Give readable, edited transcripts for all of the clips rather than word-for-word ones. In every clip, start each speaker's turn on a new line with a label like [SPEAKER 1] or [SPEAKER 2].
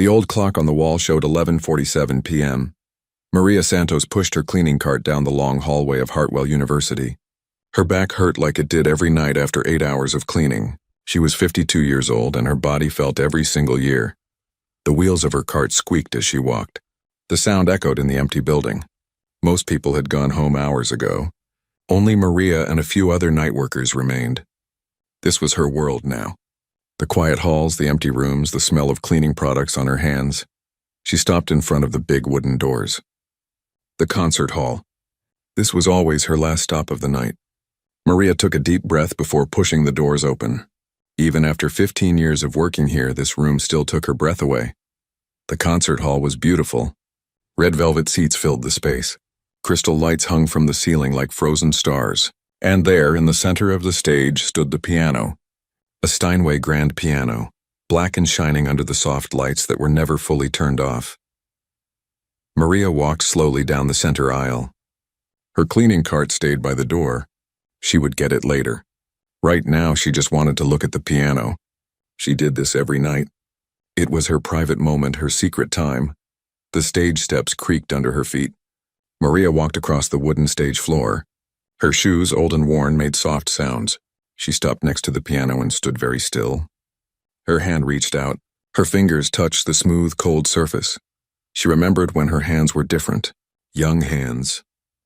[SPEAKER 1] The old clock on the wall showed 11:47 p.m. Maria Santos pushed her cleaning cart down the long hallway of Hartwell University. Her back hurt like it did every night after 8 hours of cleaning. She was 52 years old and her body felt every single year. The wheels of her cart squeaked as she walked. The sound echoed in the empty building. Most people had gone home hours ago. Only Maria and a few other night workers remained. This was her world now. The quiet halls, the empty rooms, the smell of cleaning products on her hands. She stopped in front of the big wooden doors. The concert hall. This was always her last stop of the night. Maria took a deep breath before pushing the doors open. Even after 15 years of working here, this room still took her breath away. The concert hall was beautiful. Red velvet seats filled the space. Crystal lights hung from the ceiling like frozen stars. And there, in the center of the stage, stood the piano. A Steinway grand piano, black and shining under the soft lights that were never fully turned off. Maria walked slowly down the center aisle. Her cleaning cart stayed by the door. She would get it later. Right now, she just wanted to look at the piano. She did this every night. It was her private moment, her secret time. The stage steps creaked under her feet. Maria walked across the wooden stage floor. Her shoes, old and worn, made soft sounds. She stopped next to the piano and stood very still. Her hand reached out. Her fingers touched the smooth, cold surface. She remembered when her hands were different. Young hands.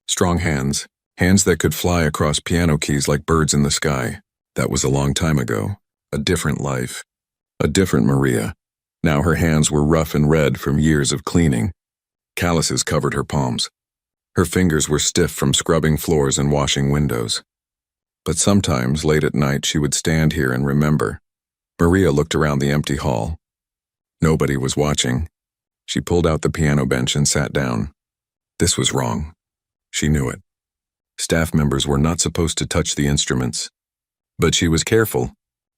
[SPEAKER 1] Strong hands. Hands that could fly across piano keys like birds in the sky. That was a long time ago. A different life. A different Maria. Now her hands were rough and red from years of cleaning. Calluses covered her palms. Her fingers were stiff from scrubbing floors and washing windows. But sometimes, late at night, she would stand here and remember. Maria looked around the empty hall. Nobody was watching. She pulled out the piano bench and sat down. This was wrong. She knew it. Staff members were not supposed to touch the instruments. But she was careful.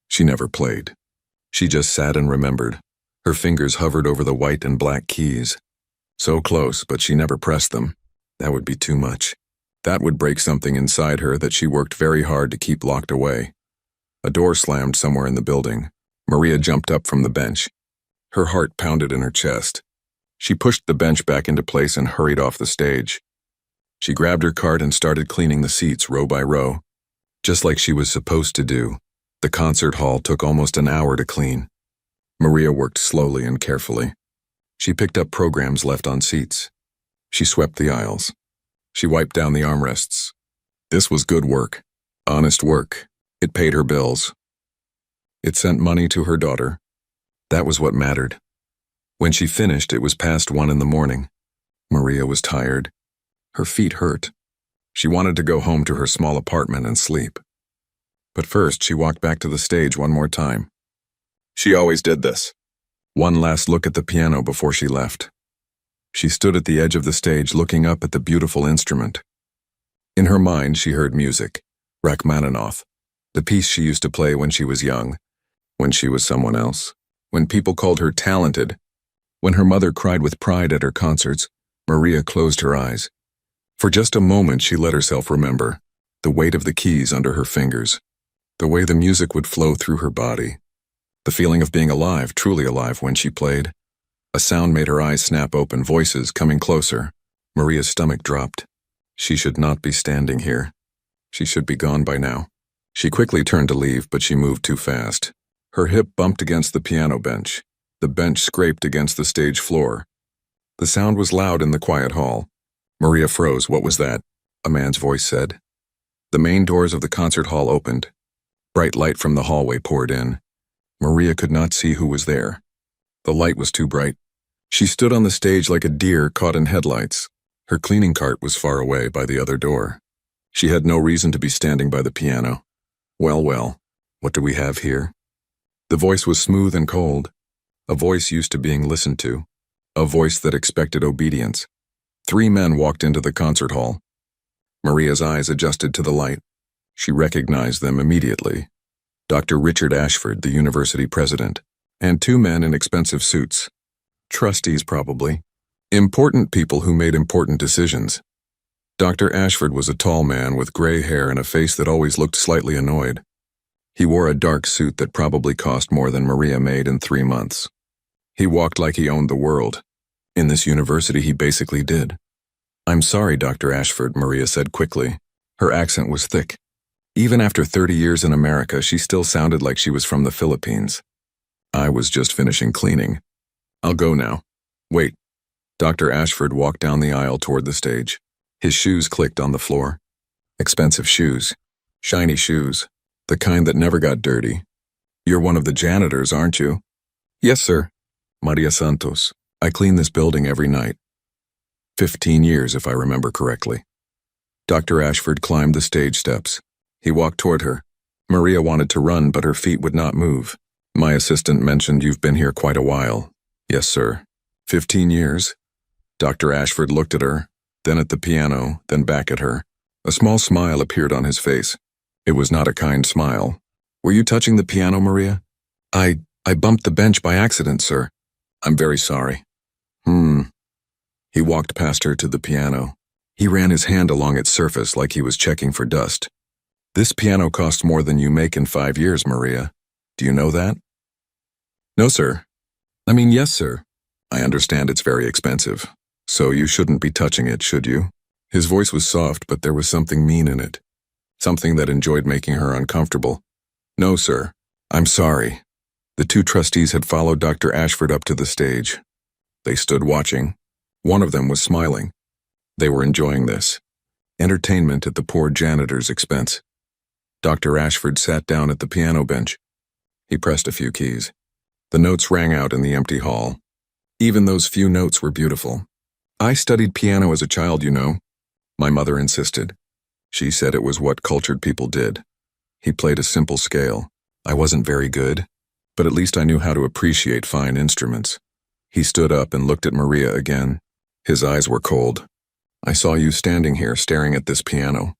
[SPEAKER 1] She never played. She just sat and remembered. Her fingers hovered over the white and black keys. So close, but she never pressed them. That would be too much. That would break something inside her that she worked very hard to keep locked away. A door slammed somewhere in the building. Maria jumped up from the bench. Her heart pounded in her chest. She pushed the bench back into place and hurried off the stage. She grabbed her cart and started cleaning the seats row by row. Just like she was supposed to do. The concert hall took almost an hour to clean. Maria worked slowly and carefully. She picked up programs left on seats. She swept the aisles. She wiped down the armrests. This was good work. Honest work. It paid her bills. It sent money to her daughter. That was what mattered. When she finished, it was past 1 in the morning. Maria was tired. Her feet hurt. She wanted to go home to her small apartment and sleep. But first, she walked back to the stage one more time. She always did this. One last look at the piano before she left. She stood at the edge of the stage looking up at the beautiful instrument. In her mind, she heard music. Rachmaninoff. The piece she used to play when she was young. When she was someone else. When people called her talented. When her mother cried with pride at her concerts, Maria closed her eyes. For just a moment, she let herself remember. The weight of the keys under her fingers. The way the music would flow through her body. The feeling of being alive, truly alive when she played. A sound made her eyes snap open, voices coming closer. Maria's stomach dropped. She should not be standing here. She should be gone by now. She quickly turned to leave, but she moved too fast. Her hip bumped against the piano bench. The bench scraped against the stage floor. The sound was loud in the quiet hall. Maria froze. What was that? A man's voice said. The main doors of the concert hall opened. Bright light from the hallway poured in. Maria could not see who was there. The light was too bright. She stood on the stage like a deer caught in headlights. Her cleaning cart was far away by the other door. She had no reason to be standing by the piano. Well, what do we have here? The voice was smooth and cold. A voice used to being listened to. A voice that expected obedience. 3 men walked into the concert hall. Maria's eyes adjusted to the light. She recognized them immediately. Dr. Richard Ashford, the university president, and 2 men in expensive suits. Trustees, probably. Important people who made important decisions. Dr. Ashford was a tall man with gray hair and a face that always looked slightly annoyed. He wore a dark suit that probably cost more than Maria made in 3 months. He walked like he owned the world. In this university, he basically did. "I'm sorry, Dr. Ashford," Maria said quickly. Her accent was thick. Even after 30 years in America, she still sounded like she was from the Philippines. "I was just finishing cleaning. I'll go now." "Wait." Dr. Ashford walked down the aisle toward the stage. His shoes clicked on the floor. Expensive shoes. Shiny shoes. The kind that never got dirty. "You're one of the janitors, aren't you?" "Yes, sir. Maria Santos. I clean this building every night. 15 years, if I remember correctly." Dr. Ashford climbed the stage steps. He walked toward her. Maria wanted to run, but her feet would not move. "My assistant mentioned you've been here quite a while." "Yes, sir." 15 years? Dr. Ashford looked at her, then at the piano, then back at her. A small smile appeared on his face. It was not a kind smile. "Were you touching the piano, Maria?" I bumped the bench by accident, sir." "I'm very sorry." He walked past her to the piano. He ran his hand along its surface like he was checking for dust. "This piano costs more than you make in 5 years, Maria. Do you know that?" "No, sir." "Yes, sir. I understand it's very expensive. So you shouldn't be touching it, should you?" His voice was soft, but there was something mean in it. Something that enjoyed making her uncomfortable. "No, sir. I'm sorry." The two trustees had followed Dr. Ashford up to the stage. They stood watching. One of them was smiling. They were enjoying this. Entertainment at the poor janitor's expense. Dr. Ashford sat down at the piano bench. He pressed a few keys. The notes rang out in the empty hall. Even those few notes were beautiful. "I studied piano as a child, you know." My mother insisted. She said it was what cultured people did. He played a simple scale. I wasn't very good, but at least I knew how to appreciate fine instruments. He stood up and looked at Maria again. His eyes were cold. "I saw you standing here staring at this piano.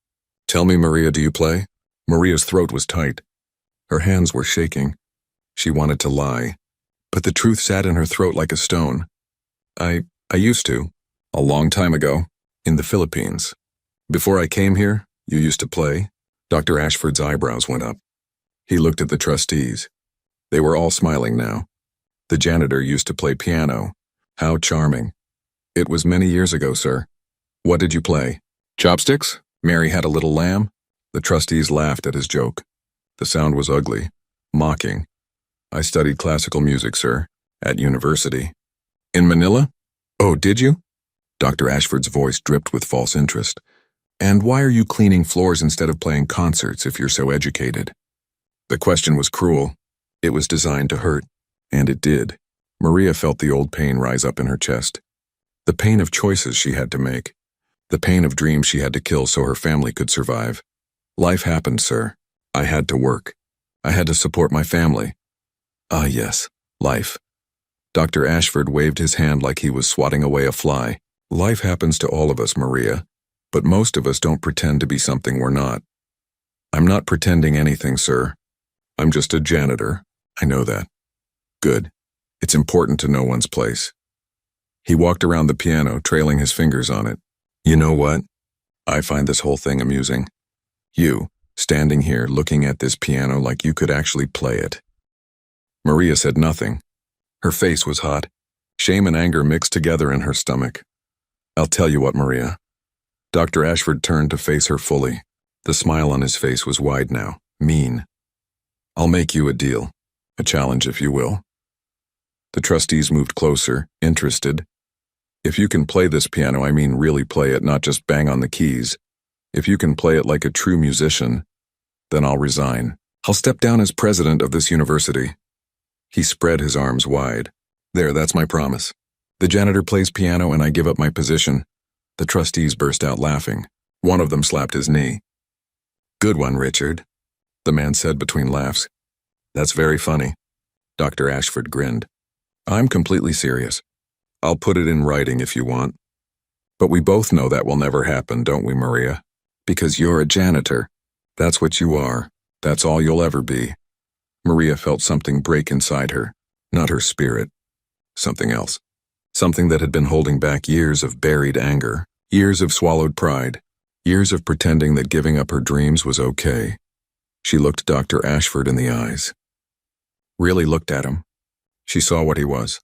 [SPEAKER 1] Tell me, Maria, do you play?" Maria's throat was tight. Her hands were shaking. She wanted to lie, but the truth sat in her throat like a stone. I used to. A long time ago. In the Philippines. Before I came here, you used to play?" Dr. Ashford's eyebrows went up. He looked at the trustees. They were all smiling now. The janitor used to play piano. How charming. "It was many years ago, sir." "What did you play? Chopsticks? Mary Had a Little Lamb?" The trustees laughed at his joke. The sound was ugly, mocking. "I studied classical music, sir, at university." "In Manila? Oh, did you?" Dr. Ashford's voice dripped with false interest. "And why are you cleaning floors instead of playing concerts if you're so educated?" The question was cruel. It was designed to hurt, and it did. Maria felt the old pain rise up in her chest. The pain of choices she had to make. The pain of dreams she had to kill so her family could survive. "Life happened, sir. I had to work. I had to support my family." "Ah, yes, life." Dr. Ashford waved his hand like he was swatting away a fly. "Life happens to all of us, Maria, but most of us don't pretend to be something we're not." "I'm not pretending anything, sir. I'm just a janitor. I know that." "Good. It's important to know one's place." He walked around the piano, trailing his fingers on it. "You know what? I find this whole thing amusing. You, standing here looking at this piano like you could actually play it." Maria said nothing. Her face was hot. Shame and anger mixed together in her stomach. "I'll tell you what, Maria." Dr. Ashford turned to face her fully. The smile on his face was wide now, mean. "I'll make you a deal. A challenge, if you will." The trustees moved closer, interested. "If you can play this piano, I mean really play it, not just bang on the keys. If you can play it like a true musician, then I'll resign. I'll step down as president of this university." He spread his arms wide. "There, that's my promise. The janitor plays piano and I give up my position." The trustees burst out laughing. One of them slapped his knee. "Good one, Richard," the man said between laughs. "That's very funny." Dr. Ashford grinned. "I'm completely serious. I'll put it in writing if you want. But we both know that will never happen, don't we, Maria? Because you're a janitor. That's what you are. That's all you'll ever be." Maria felt something break inside her, not her spirit. Something else. Something that had been holding back years of buried anger, years of swallowed pride, years of pretending that giving up her dreams was okay. She looked Dr. Ashford in the eyes. Really looked at him. She saw what he was.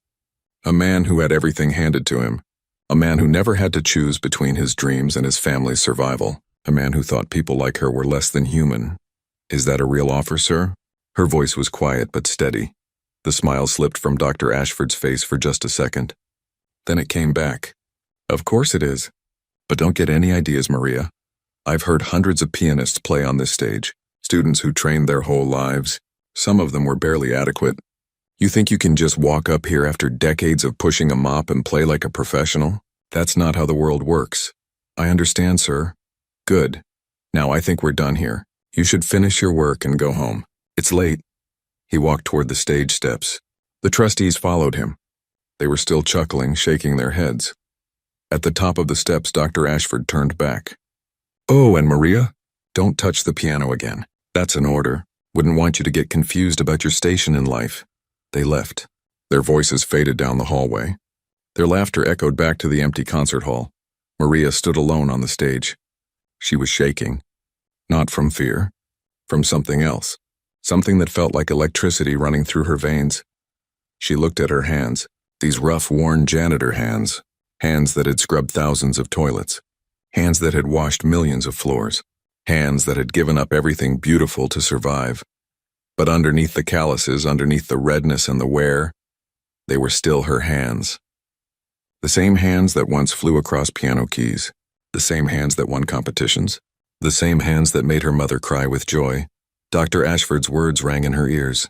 [SPEAKER 1] A man who had everything handed to him. A man who never had to choose between his dreams and his family's survival. A man who thought people like her were less than human. Is that a real offer, sir? Her voice was quiet but steady. The smile slipped from Dr. Ashford's face for just a second. Then it came back. Of course it is. But don't get any ideas, Maria. I've heard hundreds of pianists play on this stage. Students who trained their whole lives. Some of them were barely adequate. You think you can just walk up here after decades of pushing a mop and play like a professional? That's not how the world works. I understand, sir. Good. Now I think we're done here. You should finish your work and go home. It's late. He walked toward the stage steps. The trustees followed him. They were still chuckling, shaking their heads. At the top of the steps, Dr. Ashford turned back. Oh, and Maria, don't touch the piano again. That's an order. Wouldn't want you to get confused about your station in life. They left. Their voices faded down the hallway. Their laughter echoed back to the empty concert hall. Maria stood alone on the stage. She was shaking. Not from fear. From something else. Something that felt like electricity running through her veins. She looked at her hands. These rough, worn janitor hands. Hands that had scrubbed thousands of toilets. Hands that had washed millions of floors. Hands that had given up everything beautiful to survive. But underneath the calluses, underneath the redness and the wear, they were still her hands. The same hands that once flew across piano keys. The same hands that won competitions. The same hands that made her mother cry with joy. Dr. Ashford's words rang in her ears.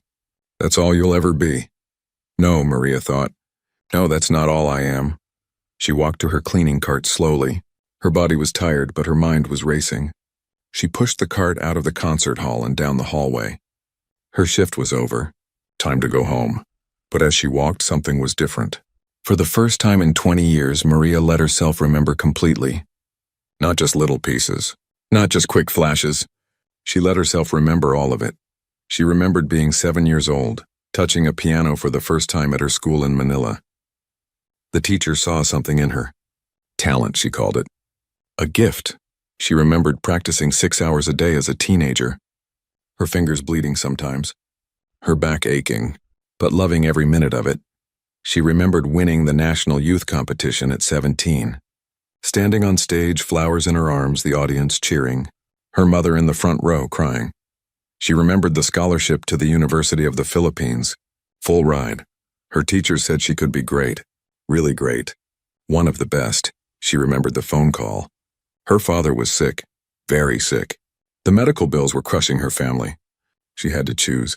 [SPEAKER 1] That's all you'll ever be. No, Maria thought. No, that's not all I am. She walked to her cleaning cart slowly. Her body was tired, but her mind was racing. She pushed the cart out of the concert hall and down the hallway. Her shift was over. Time to go home. But as she walked, something was different. For the first time in 20 years, Maria let herself remember completely. Not just little pieces. Not just quick flashes. She let herself remember all of it. She remembered being 7 years old, touching a piano for the first time at her school in Manila. The teacher saw something in her. Talent, she called it. A gift. She remembered practicing 6 hours a day as a teenager. Her fingers bleeding sometimes. Her back aching, but loving every minute of it. She remembered winning the national youth competition at 17. Standing on stage, flowers in her arms, the audience cheering. Her mother in the front row crying. She remembered the scholarship to the University of the Philippines. Full ride. Her teacher said she could be great. Really great. One of the best. She remembered the phone call. Her father was sick. Very sick. The medical bills were crushing her family. She had to choose.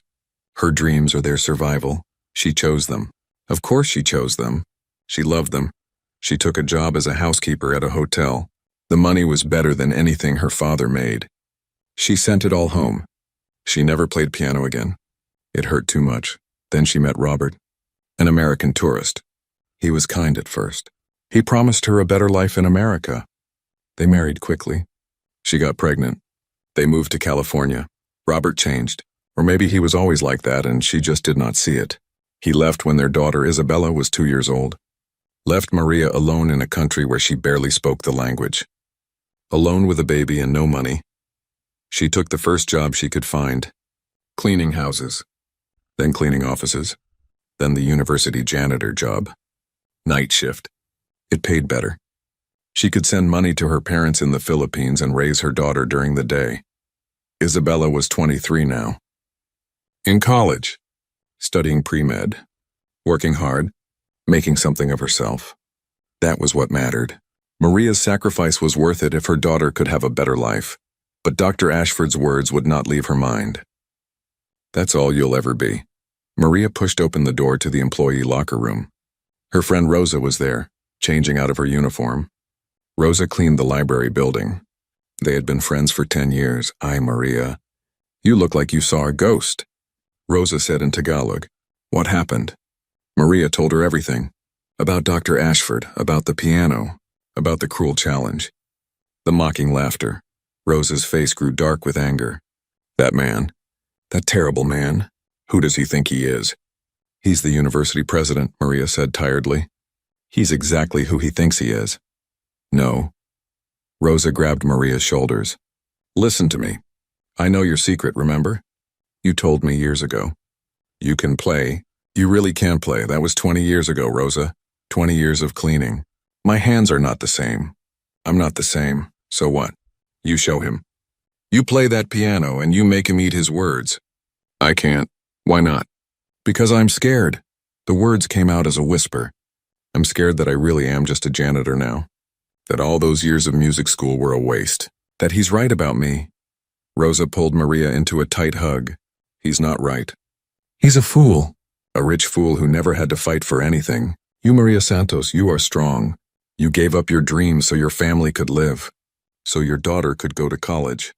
[SPEAKER 1] Her dreams or their survival. She chose them. Of course she chose them. She loved them. She took a job as a housekeeper at a hotel. The money was better than anything her father made. She sent it all home. She never played piano again. It hurt too much. Then she met Robert, an American tourist. He was kind at first. He promised her a better life in America. They married quickly. She got pregnant. They moved to California. Robert changed. Or maybe he was always like that and she just did not see it. He left when their daughter Isabella was 2 years old. Left Maria alone in a country where she barely spoke the language. Alone with a baby and no money. She took the first job she could find. Cleaning houses. Then cleaning offices. Then the university janitor job. Night shift. It paid better. She could send money to her parents in the Philippines and raise her daughter during the day. Isabella was 23 now. In college. Studying pre-med. Working hard. Making something of herself. That was what mattered. Maria's sacrifice was worth it if her daughter could have a better life. But Dr. Ashford's words would not leave her mind. That's all you'll ever be. Maria pushed open the door to the employee locker room. Her friend Rosa was there, changing out of her uniform. Rosa cleaned the library building. They had been friends for 10 years. Ay, Maria. You look like you saw a ghost. Rosa said in Tagalog. What happened? Maria told her everything. About Dr. Ashford, about the piano, about the cruel challenge. The mocking laughter. Rosa's face grew dark with anger. That man. That terrible man. Who does he think he is? He's the university president, Maria said tiredly. He's exactly who he thinks he is. No. Rosa grabbed Maria's shoulders. Listen to me. I know your secret, remember? You told me years ago. You can play. You really can play. That was 20 years ago, Rosa. 20 years of cleaning. My hands are not the same. I'm not the same. So what? You show him. You play that piano and you make him eat his words. I can't. Why not? Because I'm scared. The words came out as a whisper. I'm scared that I really am just a janitor now. That all those years of music school were a waste. That he's right about me. Rosa pulled Maria into a tight hug. He's not right. He's a fool. A rich fool who never had to fight for anything. You, Maria Santos, you are strong. You gave up your dreams so your family could live. So your daughter could go to college.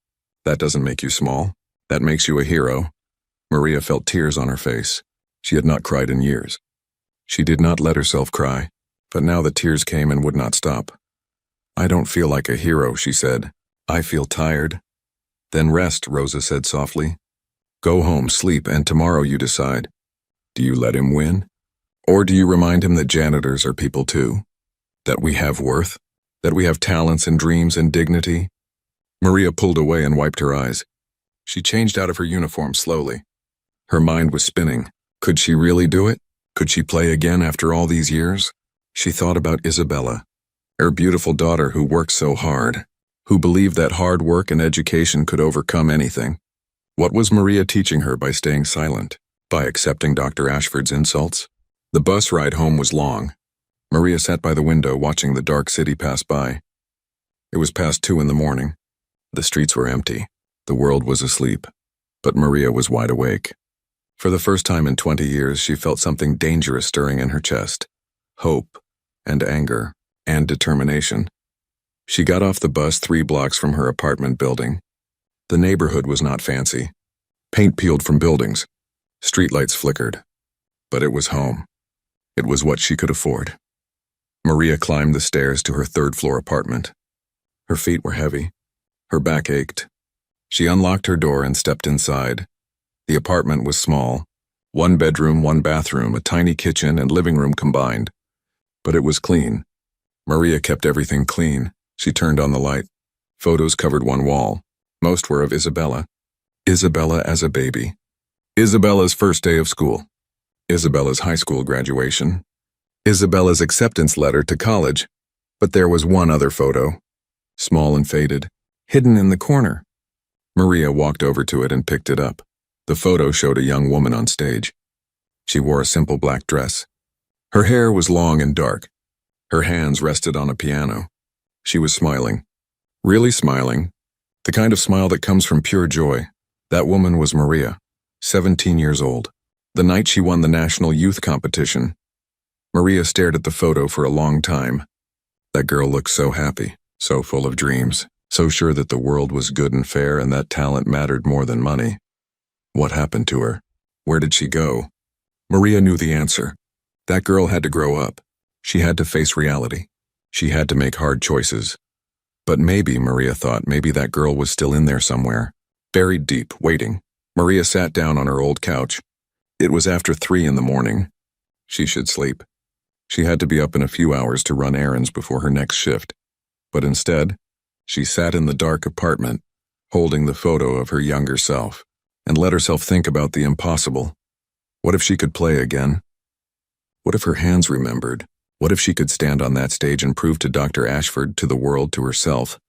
[SPEAKER 1] That doesn't make you small. That makes you a hero. Maria felt tears on her face. She had not cried in years. She did not let herself cry, but now the tears came and would not stop. I don't feel like a hero, she said. I feel tired. Then rest, Rosa said softly. Go home, sleep, and tomorrow you decide. Do you let him win? Or do you remind him that janitors are people too? That we have worth? That we have talents and dreams and dignity? Maria pulled away and wiped her eyes. She changed out of her uniform slowly. Her mind was spinning. Could she really do it? Could she play again after all these years? She thought about Isabella, her beautiful daughter who worked so hard, who believed that hard work and education could overcome anything. What was Maria teaching her by staying silent, by accepting Dr. Ashford's insults? The bus ride home was long. Maria sat by the window watching the dark city pass by. It was past 2 in the morning. The streets were empty. The world was asleep. But Maria was wide awake. For the first time in 20 years, she felt something dangerous stirring in her chest. Hope, and anger, and determination. She got off the bus 3 blocks from her apartment building. The neighborhood was not fancy. Paint peeled from buildings. Streetlights flickered. But it was home. It was what she could afford. Maria climbed the stairs to her 3rd-floor apartment. Her feet were heavy. Her back ached. She unlocked her door and stepped inside. The apartment was small. 1 bedroom, 1 bathroom, a tiny kitchen and living room combined. But it was clean. Maria kept everything clean. She turned on the light. Photos covered 1 wall. Most were of Isabella. Isabella as a baby. Isabella's first day of school. Isabella's high school graduation. Isabella's acceptance letter to college. But there was 1 other photo. Small and faded. Hidden in the corner. Maria walked over to it and picked it up. The photo showed a young woman on stage. She wore a simple black dress. Her hair was long and dark. Her hands rested on a piano. She was smiling. Really smiling. The kind of smile that comes from pure joy. That woman was Maria, 17 years old. The night she won the national youth competition. Maria stared at the photo for a long time. That girl looked so happy, so full of dreams, so sure that the world was good and fair and that talent mattered more than money. What happened to her? Where did she go? Maria knew the answer. That girl had to grow up. She had to face reality. She had to make hard choices. But maybe, Maria thought, maybe that girl was still in there somewhere, buried deep, waiting. Maria sat down on her old couch. It was after 3 in the morning. She should sleep. She had to be up in a few hours to run errands before her next shift. But instead, she sat in the dark apartment, holding the photo of her younger self, and let herself think about the impossible. What if she could play again? What if her hands remembered? What if she could stand on that stage and prove to Dr. Ashford, to the world, to herself,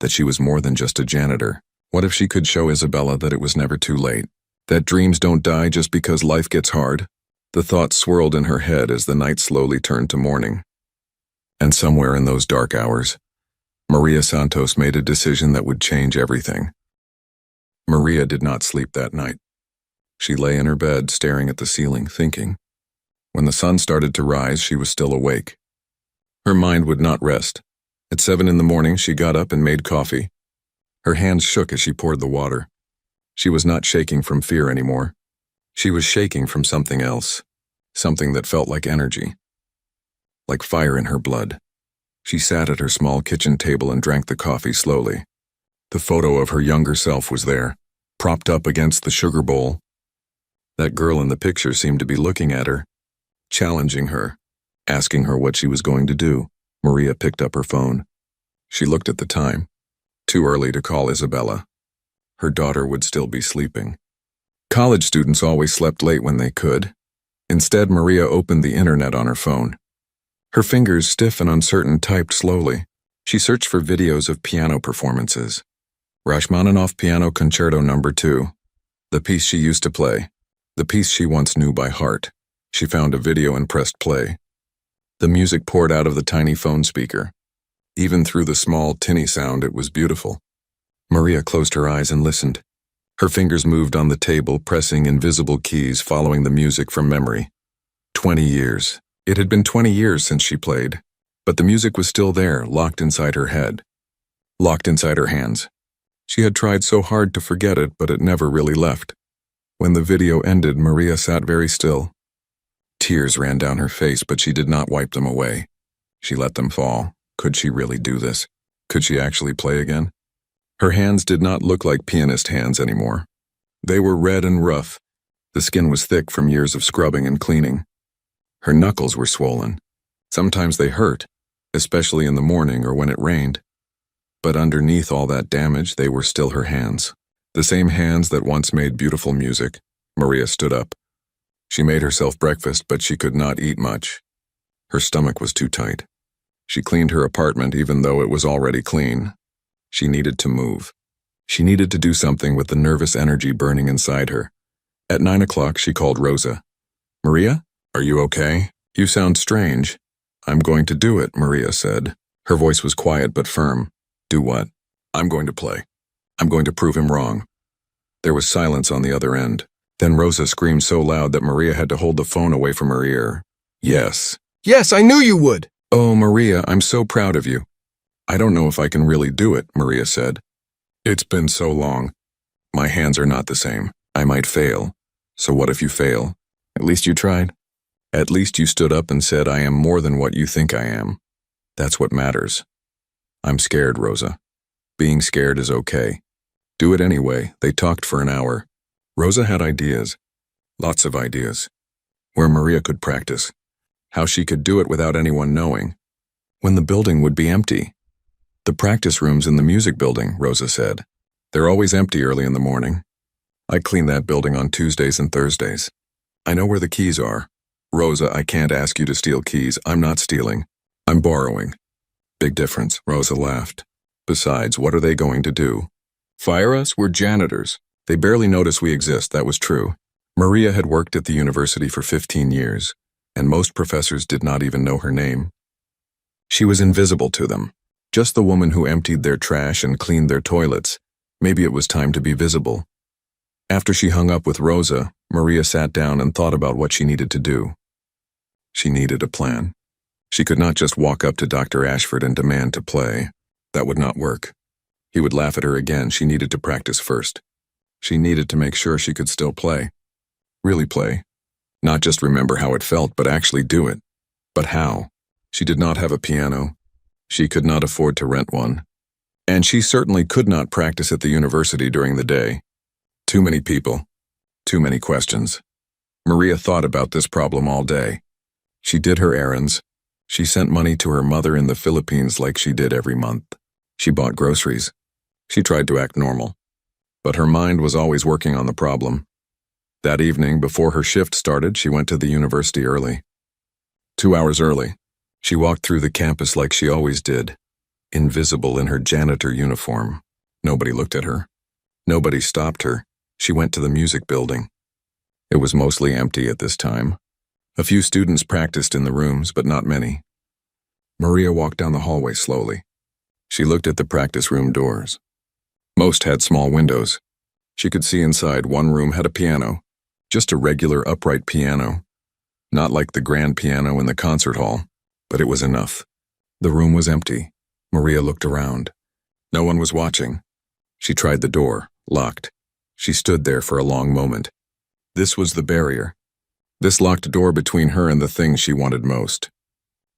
[SPEAKER 1] that she was more than just a janitor? What if she could show Isabella that it was never too late? That dreams don't die just because life gets hard? The thought swirled in her head as the night slowly turned to morning. And somewhere in those dark hours, Maria Santos made a decision that would change everything. Maria did not sleep that night. She lay in her bed, staring at the ceiling, thinking. When the sun started to rise, she was still awake. Her mind would not rest. At 7 in the morning, she got up and made coffee. Her hands shook as she poured the water. She was not shaking from fear anymore. She was shaking from something else, something that felt like energy, like fire in her blood. She sat at her small kitchen table and drank the coffee slowly. The photo of her younger self was there, propped up against the sugar bowl. That girl in the picture seemed to be looking at her, challenging her, asking her what she was going to do. Maria picked up her phone. She looked at the time. Too early to call Isabella. Her daughter would still be sleeping. College students always slept late when they could. Instead, Maria opened the internet on her phone. Her fingers, stiff and uncertain, typed slowly. She searched for videos of piano performances. Rachmaninoff Piano Concerto No. 2. The piece she used to play. The piece she once knew by heart. She found a video and pressed play. The music poured out of the tiny phone speaker. Even through the small, tinny sound, it was beautiful. Maria closed her eyes and listened. Her fingers moved on the table, pressing invisible keys, following the music from memory. 20 years. It had been 20 years since she played, but the music was still there, locked inside her head. Locked inside her hands. She had tried so hard to forget it, but it never really left. When the video ended, Maria sat very still. Tears ran down her face, but she did not wipe them away. She let them fall. Could she really do this? Could she actually play again? Her hands did not look like pianist hands anymore. They were red and rough. The skin was thick from years of scrubbing and cleaning. Her knuckles were swollen. Sometimes they hurt, especially in the morning or when it rained. But underneath all that damage, they were still her hands. The same hands that once made beautiful music. Maria stood up. She made herself breakfast, but she could not eat much. Her stomach was too tight. She cleaned her apartment even though it was already clean. She needed to move. She needed to do something with the nervous energy burning inside her. At 9 o'clock, she called Rosa. "Maria, are you okay? You sound strange." "I'm going to do it," Maria said. Her voice was quiet but firm. "Do what?" "I'm going to play. I'm going to prove him wrong." There was silence on the other end. Then Rosa screamed so loud that Maria had to hold the phone away from her ear. "Yes."
[SPEAKER 2] "Yes, I knew you would."
[SPEAKER 1] "Oh, Maria, I'm so proud of you." "I don't know if I can really do it," Maria said. "It's been so long. My hands are not the same. I might fail. So what if you fail? At least you tried. At least you stood up and said, I am more than what you think I am. That's what matters." "I'm scared, Rosa." "Being scared is okay. Do it anyway." They talked for an hour. Rosa had ideas. Lots of ideas. Where Maria could practice. How she could do it without anyone knowing. When the building would be empty. "The practice rooms in the music building," Rosa said. "They're always empty early in the morning. I clean that building on Tuesdays and Thursdays. I know where the keys are." "Rosa, I can't ask you to steal keys. I'm not stealing. I'm borrowing." "Big difference," Rosa laughed. "Besides, what are they going to do? Fire us? We're janitors. They barely notice we exist," that was true. Maria had worked at the university for 15 years, and most professors did not even know her name. She was invisible to them. Just the woman who emptied their trash and cleaned their toilets. Maybe it was time to be visible. After she hung up with Rosa, Maria sat down and thought about what she needed to do. She needed a plan. She could not just walk up to Dr. Ashford and demand to play. That would not work. He would laugh at her again. She needed to practice first. She needed to make sure she could still play. Really play. Not just remember how it felt, but actually do it. But how? She did not have a piano. She could not afford to rent one. And she certainly could not practice at the university during the day. Too many people. Too many questions. Maria thought about this problem all day. She did her errands. She sent money to her mother in the Philippines like she did every month. She bought groceries. She tried to act normal. But her mind was always working on the problem. That evening, before her shift started, she went to the university early. 2 hours early. She walked through the campus like she always did, invisible in her janitor uniform. Nobody looked at her. Nobody stopped her. She went to the music building. It was mostly empty at this time. A few students practiced in the rooms, but not many. Maria walked down the hallway slowly. She looked at the practice room doors. Most had small windows. She could see inside. One room had a piano, just a regular upright piano. Not like the grand piano in the concert hall, but it was enough. The room was empty. Maria looked around. No one was watching. She tried the door, locked. She stood there for a long moment. This was the barrier. This locked door between her and the thing she wanted most.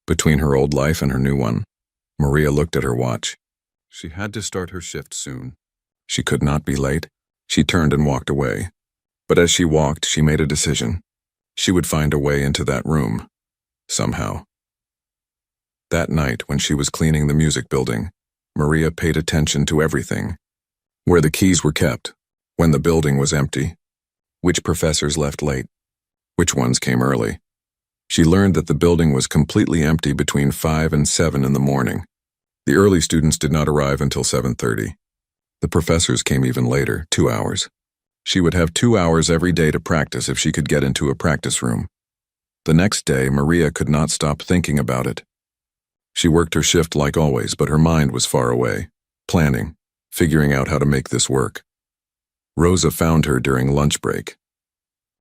[SPEAKER 1] Between her old life and her new one. Maria looked at her watch. She had to start her shift soon. She could not be late. She turned and walked away. But as she walked, she made a decision. She would find a way into that room. Somehow. That night, when she was cleaning the music building, Maria paid attention to everything. Where the keys were kept, when the building was empty, which professors left late, Which ones came early? She learned that the building was completely empty between 5 and 7 in the morning. The early students did not arrive until 7:30. The professors came even later, 2 hours. She would have 2 hours every day to practice if she could get into a practice room. The next day, Maria could not stop thinking about it. She worked her shift like always, but her mind was far away, planning, figuring out how to make this work. Rosa found her during lunch break.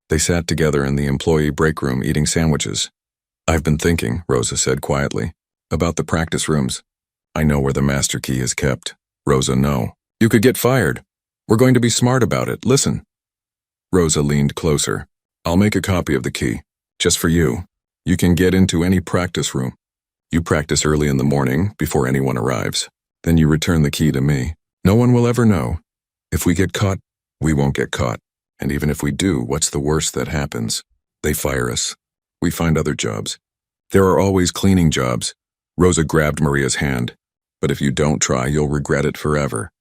[SPEAKER 1] They sat together in the employee break room eating sandwiches. "I've been thinking," Rosa said quietly, "about the practice rooms. I know where the master key is kept." "Rosa, no. You could get fired. We're going to be smart about it. Listen." Rosa leaned closer. "I'll make a copy of the key, just for you. You can get into any practice room. You practice early in the morning, before anyone arrives. Then you return the key to me. No one will ever know. If we get caught, we won't get caught. And even if we do, what's the worst that happens? They fire us. We find other jobs. There are always cleaning jobs." Rosa grabbed Maria's hand. "But if you don't try, you'll regret it forever."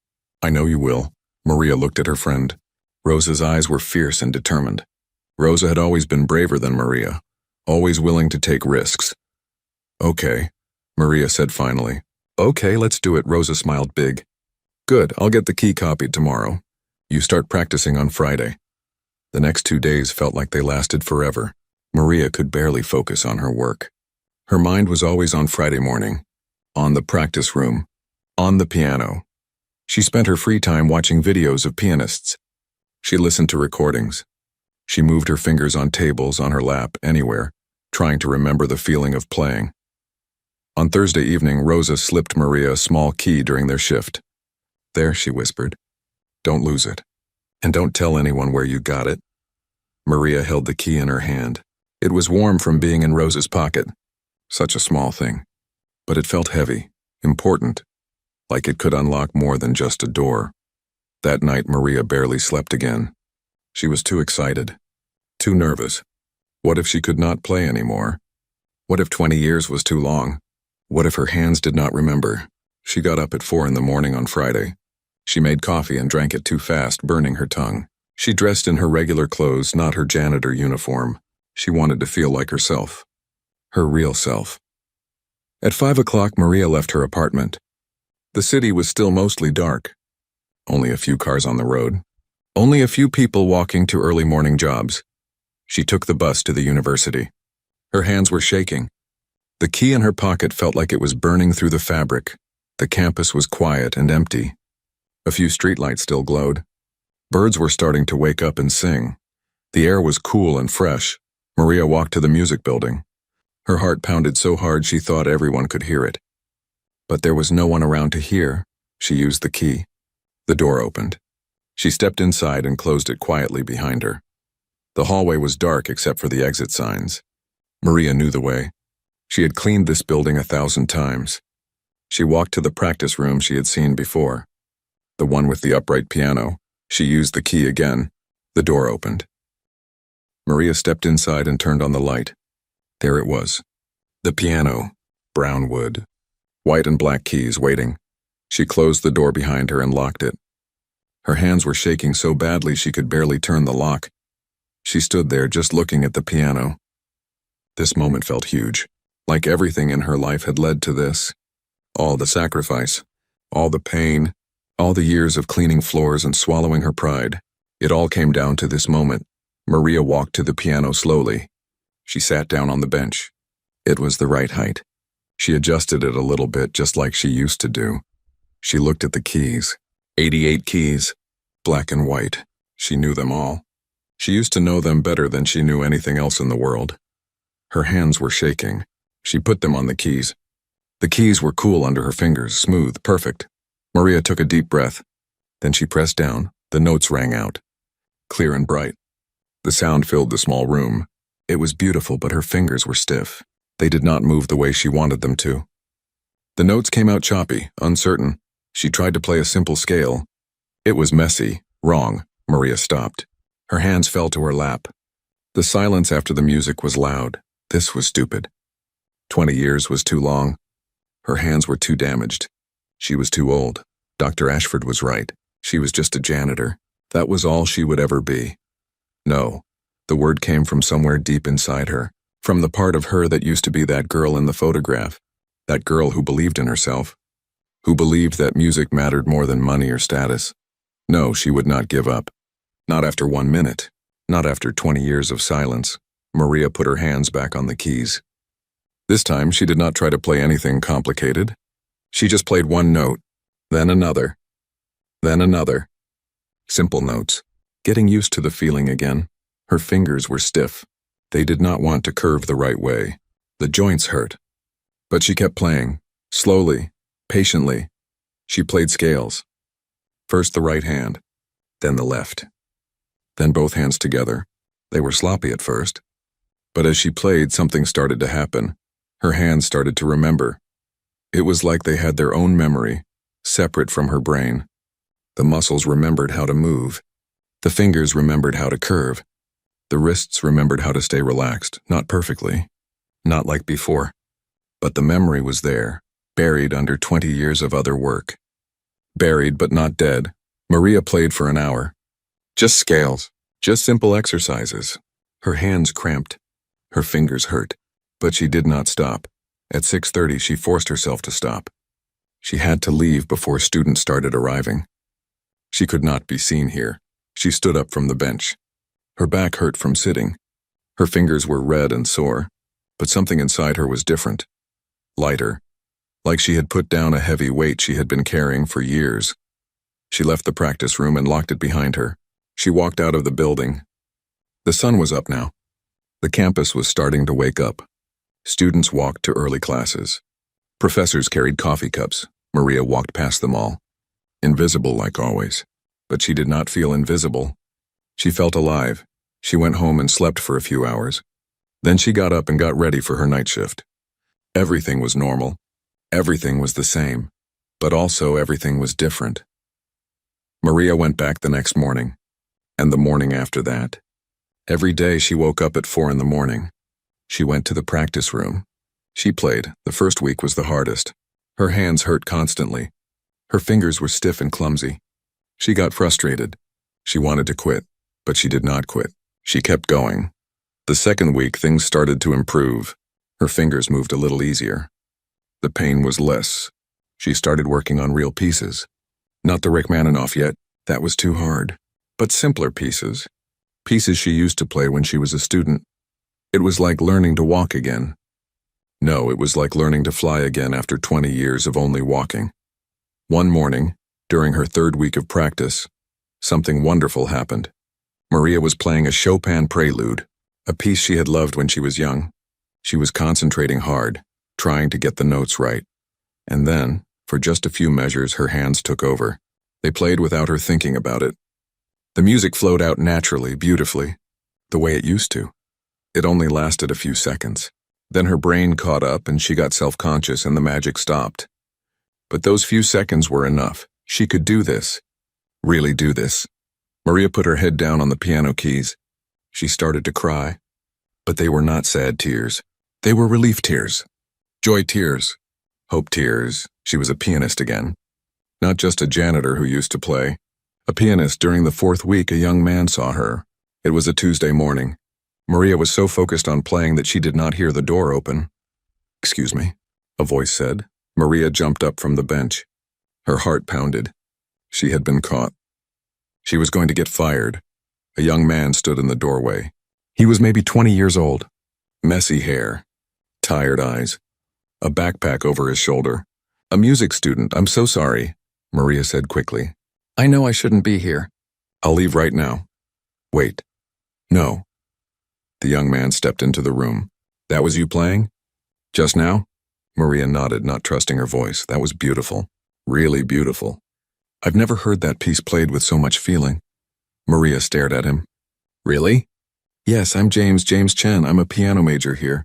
[SPEAKER 1] "I know you will." Maria looked at her friend. Rosa's eyes were fierce and determined. Rosa had always been braver than Maria, always willing to take risks. "Okay," Maria said finally. "Okay, let's do it." Rosa smiled big. "Good, I'll get the key copied tomorrow. You start practicing on Friday." The next 2 days felt like they lasted forever. Maria could barely focus on her work. Her mind was always on Friday morning, on the practice room, on the piano. She spent her free time watching videos of pianists. She listened to recordings. She moved her fingers on tables, on her lap, anywhere, trying to remember the feeling of playing. On Thursday evening, Rosa slipped Maria a small key during their shift. "There," she whispered. "Don't lose it. And don't tell anyone where you got it." Maria held the key in her hand. It was warm from being in Rosa's pocket. Such a small thing. But it felt heavy, important, like it could unlock more than just a door. That night, Maria barely slept again. She was too excited, too nervous. What if she could not play anymore? What if 20 years was too long? What if her hands did not remember? She got up at 4 in the morning on Friday. She made coffee and drank it too fast, burning her tongue. She dressed in her regular clothes, not her janitor uniform. She wanted to feel like herself. Her real self. At 5 o'clock, Maria left her apartment. The city was still mostly dark. Only a few cars on the road. Only a few people walking to early morning jobs. She took the bus to the university. Her hands were shaking. The key in her pocket felt like it was burning through the fabric. The campus was quiet and empty. A few streetlights still glowed. Birds were starting to wake up and sing. The air was cool and fresh. Maria walked to the music building. Her heart pounded so hard she thought everyone could hear it. But there was no one around to hear. She used the key. The door opened. She stepped inside and closed it quietly behind her. The hallway was dark except for the exit signs. Maria knew the way. She had cleaned this building 1,000 times. She walked to the practice room she had seen before. The one with the upright piano. She used the key again. The door opened. Maria stepped inside and turned on the light. There it was. The piano. Brown wood. White and black keys waiting. She closed the door behind her and locked it. Her hands were shaking so badly she could barely turn the lock. She stood there just looking at the piano. This moment felt huge, like everything in her life had led to this. All the sacrifice, all the pain, all the years of cleaning floors and swallowing her pride. It all came down to this moment. Maria walked to the piano slowly. She sat down on the bench. It was the right height. She adjusted it a little bit, just like she used to do. She looked at the keys. 88 keys, black and white. She knew them all. She used to know them better than she knew anything else in the world. Her hands were shaking. She put them on the keys. The keys were cool under her fingers, smooth, perfect. Maria took a deep breath. Then she pressed down. The notes rang out, clear and bright. The sound filled the small room. It was beautiful, but her fingers were stiff. They did not move the way she wanted them to. The notes came out choppy, uncertain. She tried to play a simple scale. It was messy, wrong. Maria stopped. Her hands fell to her lap. The silence after the music was loud. This was stupid. 20 years was too long. Her hands were too damaged. She was too old. Dr. Ashford was right. She was just a janitor. That was all she would ever be. No, The word came from somewhere deep inside her, from the part of her that used to be that girl in the photograph, that girl who believed in herself, who believed that music mattered more than money or status. No, she would not give up. Not after 1 minute, not after 20 years of silence. Maria put her hands back on the keys. This time, she did not try to play anything complicated. She just played one note, then another, then another. Simple notes. Getting used to the feeling again. Her fingers were stiff. They did not want to curve the right way. The joints hurt. But she kept playing, slowly, patiently. She played scales. First the right hand, then the left. Then both hands together. They were sloppy at first. But as she played, something started to happen. Her hands started to remember. It was like they had their own memory, separate from her brain. The muscles remembered how to move. The fingers remembered how to curve. The wrists remembered how to stay relaxed, not perfectly, not like before. But the memory was there, buried under 20 years of other work. Buried but not dead, Maria played for an hour. Just scales, just simple exercises. Her hands cramped. Her fingers hurt. But she did not stop. At 6:30, she forced herself to stop. She had to leave before students started arriving. She could not be seen here. She stood up from the bench. Her back hurt from sitting. Her fingers were red and sore, but something inside her was different. Lighter, like she had put down a heavy weight she had been carrying for years. She left the practice room and locked it behind her. She walked out of the building. The sun was up now. The campus was starting to wake up. Students walked to early classes. Professors carried coffee cups. Maria walked past them all. Invisible like always. But she did not feel invisible. She felt alive. She went home and slept for a few hours. Then she got up and got ready for her night shift. Everything was normal. Everything was the same. But also everything was different. Maria went back the next morning. And the morning after that. Every day she woke up at 4 in the morning. She went to the practice room. She played. The first week was the hardest. Her hands hurt constantly. Her fingers were stiff and clumsy. She got frustrated. She wanted to quit, but she did not quit. She kept going. The second week, things started to improve. Her fingers moved a little easier. The pain was less. She started working on real pieces. Not the Rachmaninoff yet. That was too hard. But simpler pieces. Pieces she used to play when she was a student. It was like learning to walk again. No, it was like learning to fly again after 20 years of only walking. One morning, during her third week of practice, something wonderful happened. Maria was playing a Chopin prelude, a piece she had loved when she was young. She was concentrating hard, trying to get the notes right. And then, for just a few measures, her hands took over. They played without her thinking about it. The music flowed out naturally, beautifully, the way it used to. It only lasted a few seconds. Then her brain caught up and she got self-conscious and the magic stopped. But those few seconds were enough. She could do this. Really do this. Maria put her head down on the piano keys. She started to cry. But they were not sad tears. They were relief tears. Joy tears. Hope tears. She was a pianist again. Not just a janitor who used to play. A pianist. During the fourth week, a young man saw her. It was a Tuesday morning. Maria was so focused on playing that she did not hear the door open. "Excuse me," a voice said. Maria jumped up from the bench. Her heart pounded. She had been caught. She was going to get fired. A young man stood in the doorway. He was maybe 20 years old. Messy hair. Tired eyes. A backpack over his shoulder. "A music student. I'm so sorry," Maria said quickly. "I know I shouldn't be here. I'll leave right now." "Wait. No." The young man stepped into the room. "That was you playing? Just now?" Maria nodded, not trusting her voice. "That was beautiful. Really beautiful. I've never heard that piece played with so much feeling." Maria stared at him. "Really?" "Yes, I'm James Chen. I'm a piano major here.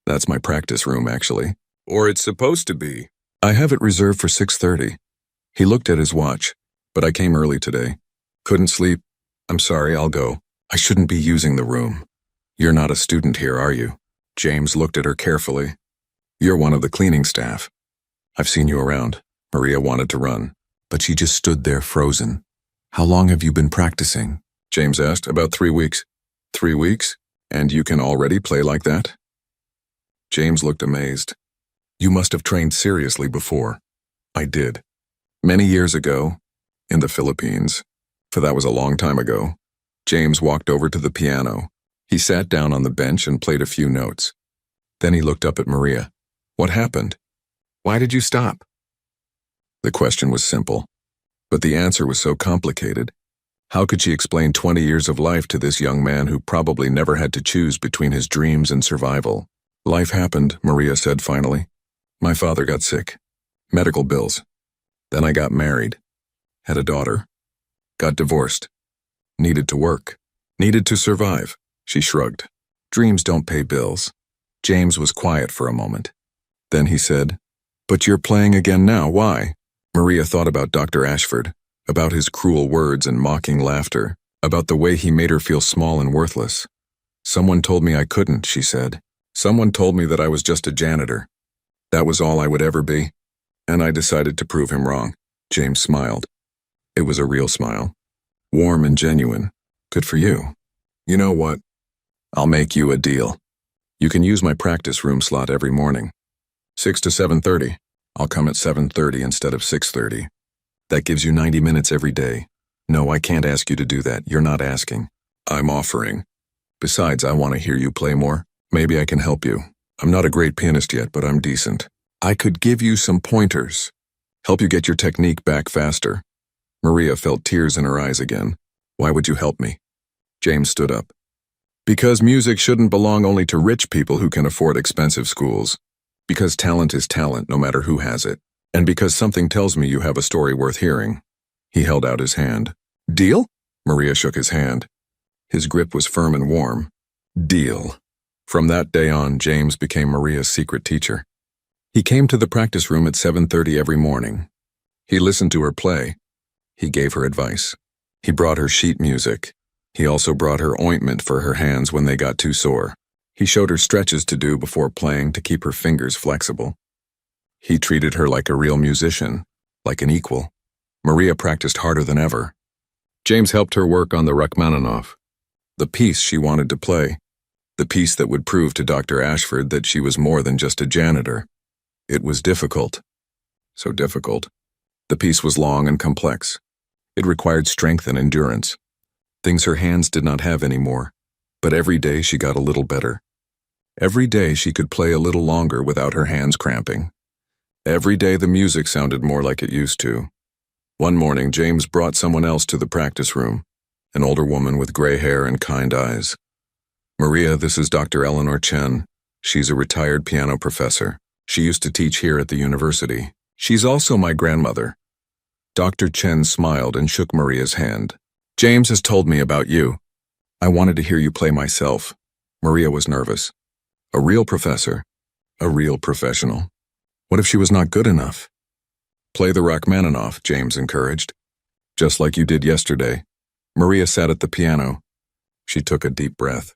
[SPEAKER 1] That's my practice room, actually. Or it's supposed to be. I have it reserved for 6:30. He looked at his watch. "But I came early today. Couldn't sleep. I'm sorry, I'll go. I shouldn't be using the room." "You're not a student here, are you?" James looked at her carefully. "You're one of the cleaning staff. I've seen you around." Maria wanted to run, but she just stood there frozen. "How long have you been practicing?" James asked. "About 3 weeks. 3 weeks? And you can already play like that? James looked amazed. You must have trained seriously before. I did. Many years ago, in the Philippines, for that was a long time ago. James walked over to the piano. He sat down on the bench and played a few notes. Then he looked up at Maria. What happened? Why did you stop? The question was simple, but the answer was so complicated. How could she explain 20 years of life to this young man who probably never had to choose between his dreams and survival? Life happened, Maria said finally. My father got sick. Medical bills. Then I got married. Had a daughter. Got divorced. Needed to work. Needed to survive. She shrugged. Dreams don't pay bills. James was quiet for a moment. Then he said, But you're playing again now, why? Maria thought about Dr. Ashford, about his cruel words and mocking laughter, about the way he made her feel small and worthless. Someone told me I couldn't, she said. Someone told me that I was just a janitor. That was all I would ever be. And I decided to prove him wrong. James smiled. It was a real smile. Warm and genuine. Good for you. You know what? I'll make you a deal. You can use my practice room slot every morning. 6 to 7:30. I'll come at 7:30 instead of 6:30. That gives you 90 minutes every day. No, I can't ask you to do that. You're not asking. I'm offering. Besides, I want to hear you play more. Maybe I can help you. I'm not a great pianist yet, but I'm decent. I could give you some pointers. Help you get your technique back faster. Maria felt tears in her eyes again. Why would you help me? James stood up. Because music shouldn't belong only to rich people who can afford expensive schools. Because talent is talent, no matter who has it. And because something tells me you have a story worth hearing. He held out his hand. Deal? Maria shook his hand. His grip was firm and warm. Deal. From that day on, James became Maria's secret teacher. He came to the practice room at 7:30 every morning. He listened to her play. He gave her advice. He brought her sheet music. He also brought her ointment for her hands when they got too sore. He showed her stretches to do before playing to keep her fingers flexible. He treated her like a real musician, like an equal. Maria practiced harder than ever. James helped her work on the Rachmaninoff, the piece she wanted to play, the piece that would prove to Dr. Ashford that she was more than just a janitor. It was difficult. So difficult. The piece was long and complex. It required strength and endurance, things her hands did not have anymore. But every day she got a little better. Every day she could play a little longer without her hands cramping. Every day the music sounded more like it used to. One morning, James brought someone else to the practice room, an older woman with gray hair and kind eyes. Maria, this is Dr. Eleanor Chen. She's a retired piano professor. She used to teach here at the university. She's also my grandmother. Dr. Chen smiled and shook Maria's hand. James has told me about you. I wanted to hear you play myself. Maria was nervous. A real professor. A real professional. What if she was not good enough? Play the Rachmaninoff, James encouraged. Just like you did yesterday. Maria sat at the piano. She took a deep breath.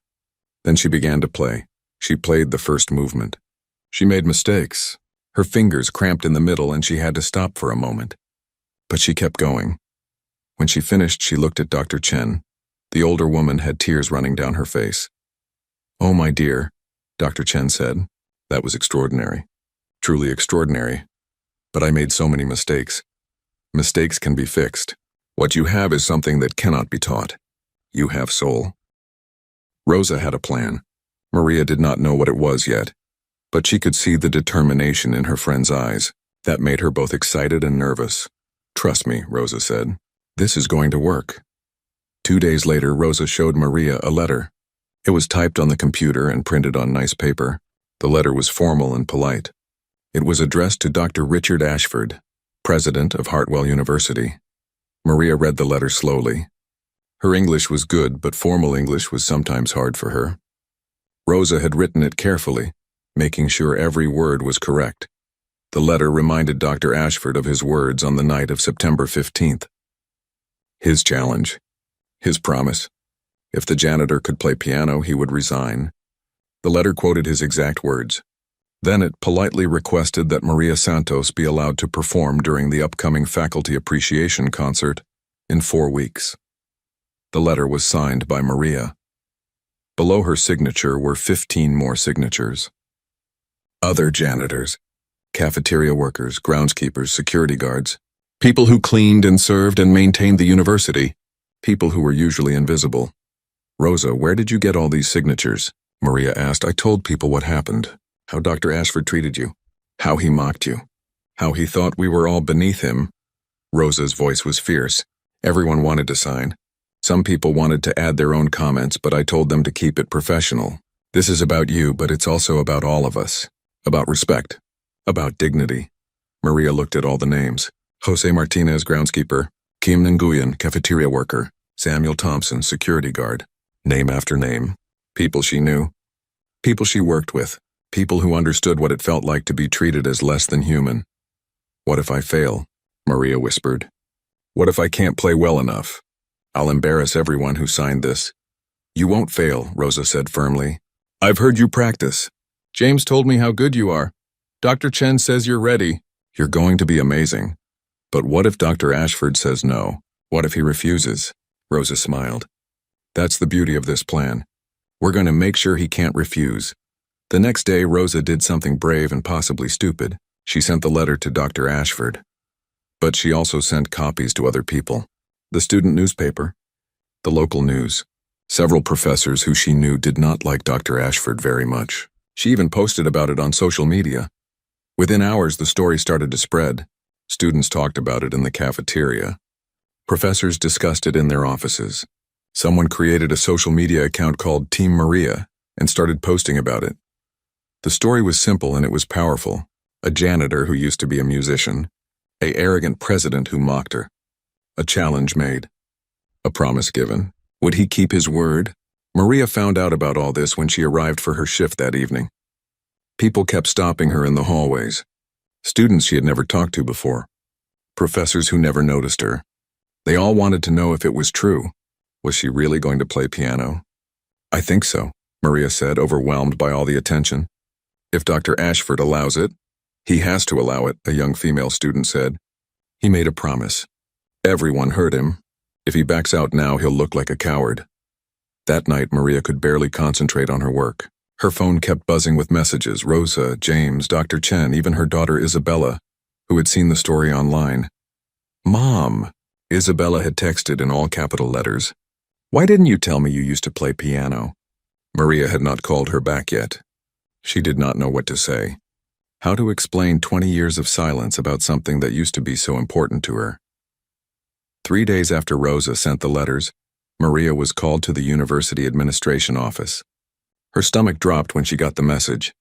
[SPEAKER 1] Then she began to play. She played the first movement. She made mistakes. Her fingers cramped in the middle and she had to stop for a moment. But she kept going. When she finished, she looked at Dr. Chen. The older woman had tears running down her face. Oh, my dear, Dr. Chen said. That was extraordinary. Truly extraordinary. But I made so many mistakes. Mistakes can be fixed. What you have is something that cannot be taught. You have soul. Rosa had a plan. Maria did not know what it was yet, but she could see the determination in her friend's eyes. That made her both excited and nervous. Trust me, Rosa said. This is going to work. 2 days later, Rosa showed Maria a letter. It was typed on the computer and printed on nice paper. The letter was formal and polite. It was addressed to Dr. Richard Ashford, president of Hartwell University. Maria read the letter slowly. Her English was good, but formal English was sometimes hard for her. Rosa had written it carefully, making sure every word was correct. The letter reminded Dr. Ashford of his words on the night of September 15th. His challenge. His promise. If the janitor could play piano, he would resign. The letter quoted his exact words. Then it politely requested that Maria Santos be allowed to perform during the upcoming faculty appreciation concert in 4 weeks. The letter was signed by Maria. Below her signature were 15 more signatures. Other janitors, cafeteria workers, groundskeepers, security guards, people who cleaned and served and maintained the university, people who were usually invisible. Rosa, where did you get all these signatures? Maria asked. I told people what happened, how Dr. Ashford treated you, how he mocked you, how he thought we were all beneath him. Rosa's voice was fierce. Everyone wanted to sign. Some people wanted to add their own comments, but I told them to keep it professional. This is about you, but it's also about all of us. About respect. About dignity. Maria looked at all the names. Jose Martinez, groundskeeper. Kim Nguyen, cafeteria worker. Samuel Thompson, security guard. Name after name. People she knew. People she worked with. People who understood what it felt like to be treated as less than human. What if I fail? Maria whispered. What if I can't play well enough? I'll embarrass everyone who signed this. You won't fail, Rosa said firmly. I've heard you practice. James told me how good you are. Dr. Chen says you're ready. You're going to be amazing. But what if Dr. Ashford says no? What if he refuses? Rosa smiled. That's the beauty of this plan. We're going to make sure he can't refuse. The next day, Rosa did something brave and possibly stupid. She sent the letter to Dr. Ashford. But she also sent copies to other people. The student newspaper, the local news. Several professors who she knew did not like Dr. Ashford very much. She even posted about it on social media. Within hours, the story started to spread. Students talked about it in the cafeteria. Professors discussed it in their offices. Someone created a social media account called Team Maria and started posting about it. The story was simple and it was powerful. A janitor who used to be a musician. An arrogant president who mocked her. A challenge made. A promise given. Would he keep his word? Maria found out about all this when she arrived for her shift that evening. People kept stopping her in the hallways. Students she had never talked to before. Professors who never noticed her. They all wanted to know if it was true. Was she really going to play piano? I think so, Maria said, overwhelmed by all the attention. If Dr. Ashford allows it, he has to allow it, a young female student said. He made a promise. Everyone heard him. If he backs out now, he'll look like a coward. That night, Maria could barely concentrate on her work. Her phone kept buzzing with messages. Rosa, James, Dr. Chen, even her daughter Isabella, who had seen the story online. Mom, Isabella had texted in all capital letters. Why didn't you tell me you used to play piano? Maria had not called her back yet. She did not know what to say. How to explain 20 years of silence about something that used to be so important to her. 3 days after Rosa sent the letters, Maria was called to the university administration office. Her stomach dropped when she got the message.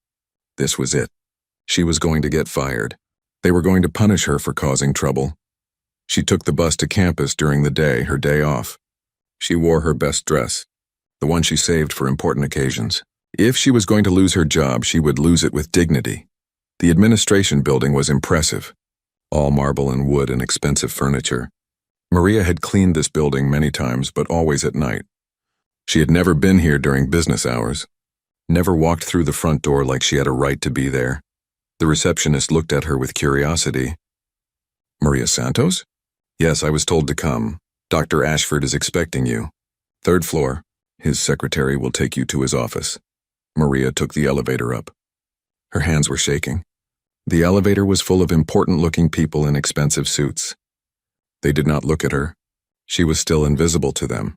[SPEAKER 1] This was it. She was going to get fired. They were going to punish her for causing trouble. She took the bus to campus during the day, her day off. She wore her best dress, the one she saved for important occasions. If she was going to lose her job, she would lose it with dignity. The administration building was impressive. All marble and wood and expensive furniture. Maria had cleaned this building many times, but always at night. She had never been here during business hours. Never walked through the front door like she had a right to be there. The receptionist looked at her with curiosity. Maria Santos? Yes, I was told to come. Dr. Ashford is expecting you. 3rd floor. His secretary will take you to his office. Maria took the elevator up. Her hands were shaking. The elevator was full of important-looking people in expensive suits. They did not look at her. She was still invisible to them.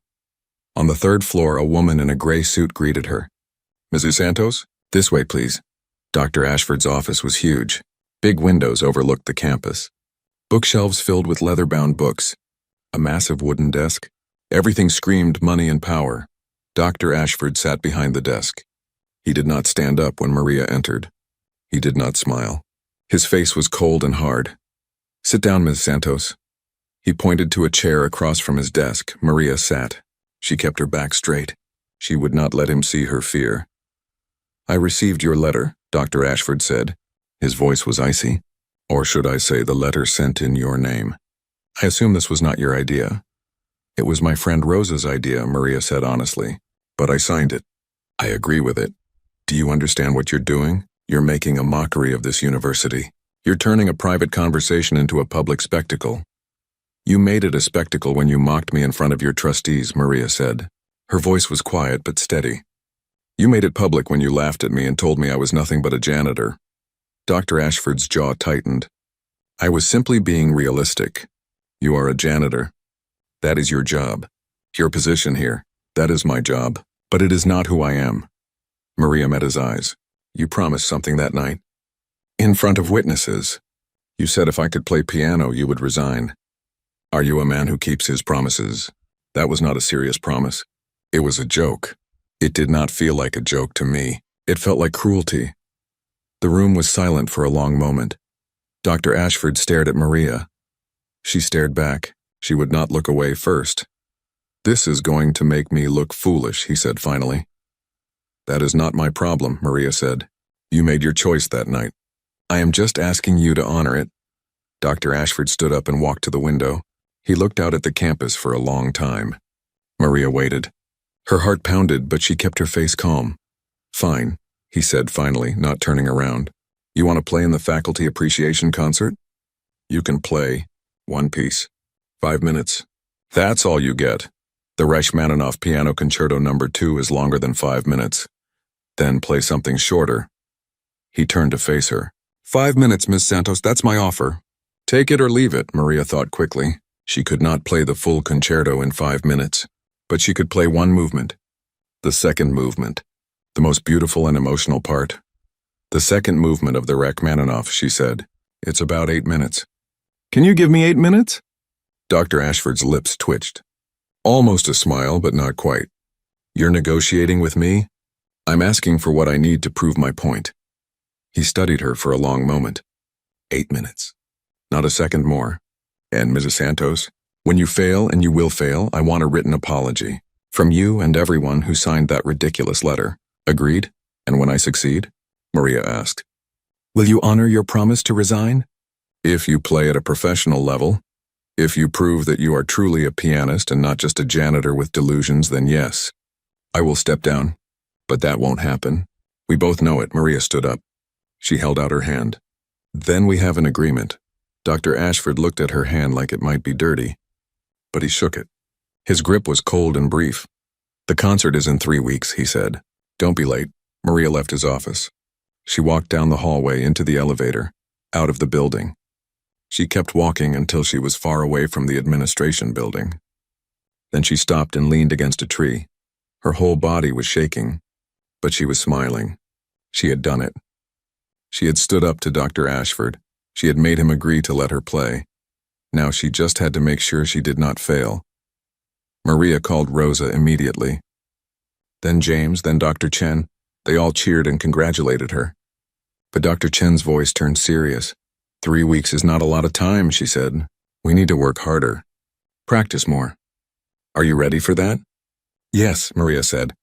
[SPEAKER 1] On the 3rd floor, a woman in a gray suit greeted her. Mrs. Santos? This way, please. Dr. Ashford's office was huge. Big windows overlooked the campus. Bookshelves filled with leather-bound books. A massive wooden desk. Everything screamed money and power. Dr. Ashford sat behind the desk. He did not stand up when Maria entered. He did not smile. His face was cold and hard. Sit down, Ms. Santos. He pointed to a chair across from his desk. Maria sat. She kept her back straight. She would not let him see her fear. I received your letter, Dr. Ashford said. His voice was icy. Or should I say the letter sent in your name? I assume this was not your idea. It was my friend Rosa's idea, Maria said honestly. But I signed it. I agree with it. Do you understand what you're doing? You're making a mockery of this university. You're turning a private conversation into a public spectacle. You made it a spectacle when you mocked me in front of your trustees, Maria said. Her voice was quiet but steady. You made it public when you laughed at me and told me I was nothing but a janitor. Dr. Ashford's jaw tightened. I was simply being realistic. You are a janitor. That is your job. Your position here. That is my job. But it is not who I am. Maria met his eyes. You promised something that night. In front of witnesses. You said if I could play piano, you would resign. Are you a man who keeps his promises? That was not a serious promise. It was a joke. It did not feel like a joke to me. It felt like cruelty. The room was silent for a long moment. Dr. Ashford stared at Maria. She stared back. She would not look away first. This is going to make me look foolish, he said finally. That is not my problem, Maria said. You made your choice that night. I am just asking you to honor it. Dr. Ashford stood up and walked to the window. He looked out at the campus for a long time. Maria waited. Her heart pounded, but she kept her face calm. Fine, he said finally, not turning around. You want to play in the faculty appreciation concert? You can play. One piece. 5 minutes. That's all you get. The Rachmaninoff Piano Concerto No. 2 is longer than 5 minutes. Then play something shorter. He turned to face her. 5 minutes, Miss Santos, that's my offer. Take it or leave it, Maria thought quickly. She could not play the full concerto in 5 minutes, but she could play one movement. The second movement. The most beautiful and emotional part. The second movement of the Rachmaninoff, she said. It's about 8 minutes. Can you give me 8 minutes? Dr. Ashford's lips twitched. Almost a smile, but not quite. You're negotiating with me? I'm asking for what I need to prove my point. He studied her for a long moment. 8 minutes. Not a second more. And Mrs. Santos, when you fail, and you will fail, I want a written apology. From you and everyone who signed that ridiculous letter. Agreed? And when I succeed? Maria asked. Will you honor your promise to resign? If you play at a professional level. If you prove that you are truly a pianist and not just a janitor with delusions, then yes. I will step down. But that won't happen. We both know it. Maria stood up. She held out her hand. Then we have an agreement. Dr. Ashford looked at her hand like it might be dirty. But he shook it. His grip was cold and brief. The concert is in 3 weeks, he said. Don't be late. Maria left his office. She walked down the hallway into the elevator, out of the building. She kept walking until she was far away from the administration building. Then she stopped and leaned against a tree. Her whole body was shaking, but she was smiling. She had done it. She had stood up to Dr. Ashford. She had made him agree to let her play. Now she just had to make sure she did not fail. Maria called Rosa immediately. Then James, then Dr. Chen. They all cheered and congratulated her. But Dr. Chen's voice turned serious. 3 weeks is not a lot of time, she said. We need to work harder. Practice more. Are you ready for that? Yes, Maria said.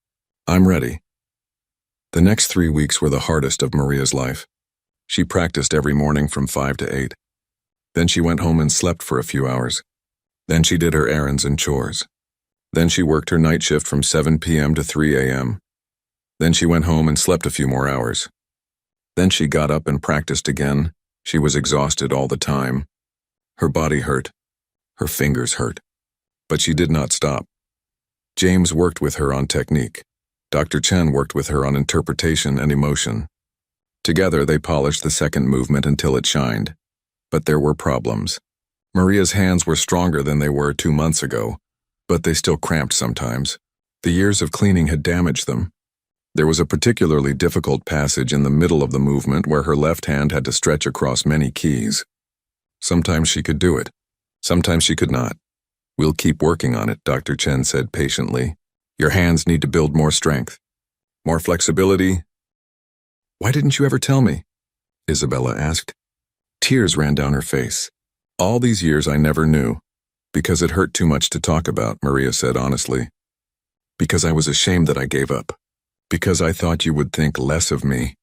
[SPEAKER 1] I'm ready. The next 3 weeks were the hardest of Maria's life. She practiced every morning from 5 to 8. Then she went home and slept for a few hours. Then she did her errands and chores. Then she worked her night shift from 7 p.m. to 3 a.m. Then she went home and slept a few more hours. Then she got up and practiced again. She was exhausted all the time. Her body hurt. Her fingers hurt. But she did not stop. James worked with her on technique. Dr. Chen worked with her on interpretation and emotion. Together they polished the second movement until it shined. But there were problems. Maria's hands were stronger than they were 2 months ago, but they still cramped sometimes. The years of cleaning had damaged them. There was a particularly difficult passage in the middle of the movement where her left hand had to stretch across many keys. Sometimes she could do it. Sometimes she could not. We'll keep working on it, Dr. Chen said patiently. Your hands need to build more strength. More flexibility. Why didn't you ever tell me? Isabella asked. Tears ran down her face. All these years I never knew. Because it hurt too much to talk about, Maria said honestly. Because I was ashamed that I gave up. Because I thought you would think less of me.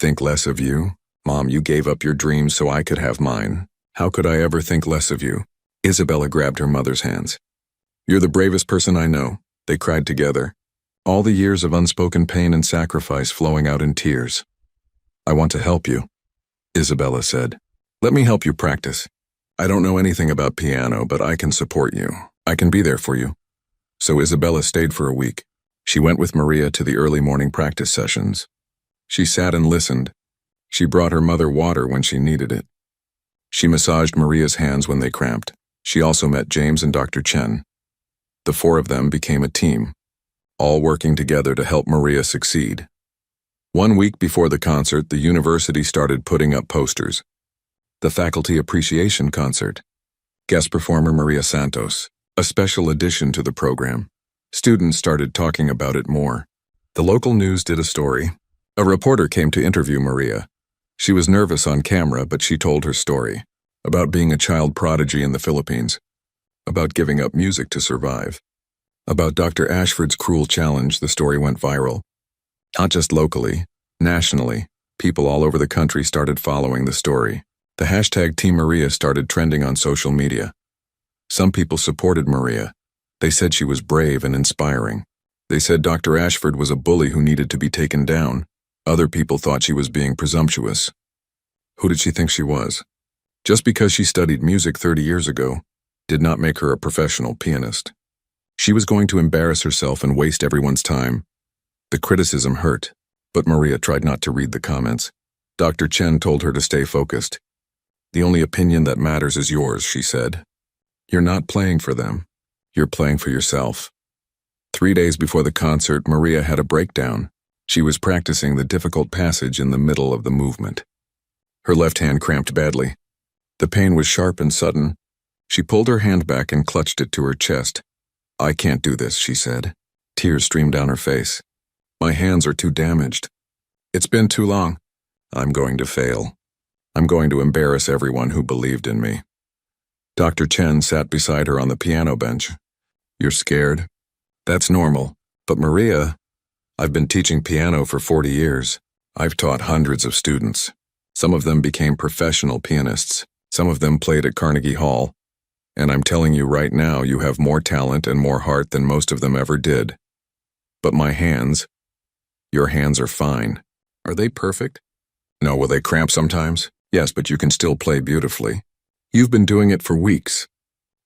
[SPEAKER 1] Think less of you? Mom, you gave up your dreams so I could have mine. How could I ever think less of you? Isabella grabbed her mother's hands. You're the bravest person I know, they cried together. All the years of unspoken pain and sacrifice flowing out in tears. I want to help you, Isabella said. Let me help you practice. I don't know anything about piano, but I can support you. I can be there for you. So Isabella stayed for a week. She went with Maria to the early morning practice sessions. She sat and listened. She brought her mother water when she needed it. She massaged Maria's hands when they cramped. She also met James and Dr. Chen. The four of them became a team, all working together to help Maria succeed. 1 week before the concert, the university started putting up posters. The Faculty Appreciation Concert. Guest performer Maria Santos, a special addition to the program. Students started talking about it more. The local news did a story. A reporter came to interview Maria. She was nervous on camera, but she told her story. About being a child prodigy in the Philippines. About giving up music to survive. About Dr. Ashford's cruel challenge. The story went viral. Not just locally, nationally, people all over the country started following the story. The hashtag Team Maria started trending on social media. Some people supported Maria. They said she was brave and inspiring. They said Dr. Ashford was a bully who needed to be taken down. Other people thought she was being presumptuous. Who did she think she was? Just because she studied music 30 years ago did not make her a professional pianist. She was going to embarrass herself and waste everyone's time. The criticism hurt, but Maria tried not to read the comments. Dr. Chen told her to stay focused. The only opinion that matters is yours, she said. You're not playing for them. You're playing for yourself. 3 days before the concert, Maria had a breakdown. She was practicing the difficult passage in the middle of the movement. Her left hand cramped badly. The pain was sharp and sudden. She pulled her hand back and clutched it to her chest. I can't do this, she said. Tears streamed down her face. My hands are too damaged. It's been too long. I'm going to fail. I'm going to embarrass everyone who believed in me. Dr. Chen sat beside her on the piano bench. You're scared? That's normal. But Maria, I've been teaching piano for 40 years. I've taught hundreds of students. Some of them became professional pianists. Some of them played at Carnegie Hall. And I'm telling you right now, you have more talent and more heart than most of them ever did. But my hands, your hands are fine. Are they perfect? No, will they cramp sometimes? Yes, but you can still play beautifully. You've been doing it for weeks.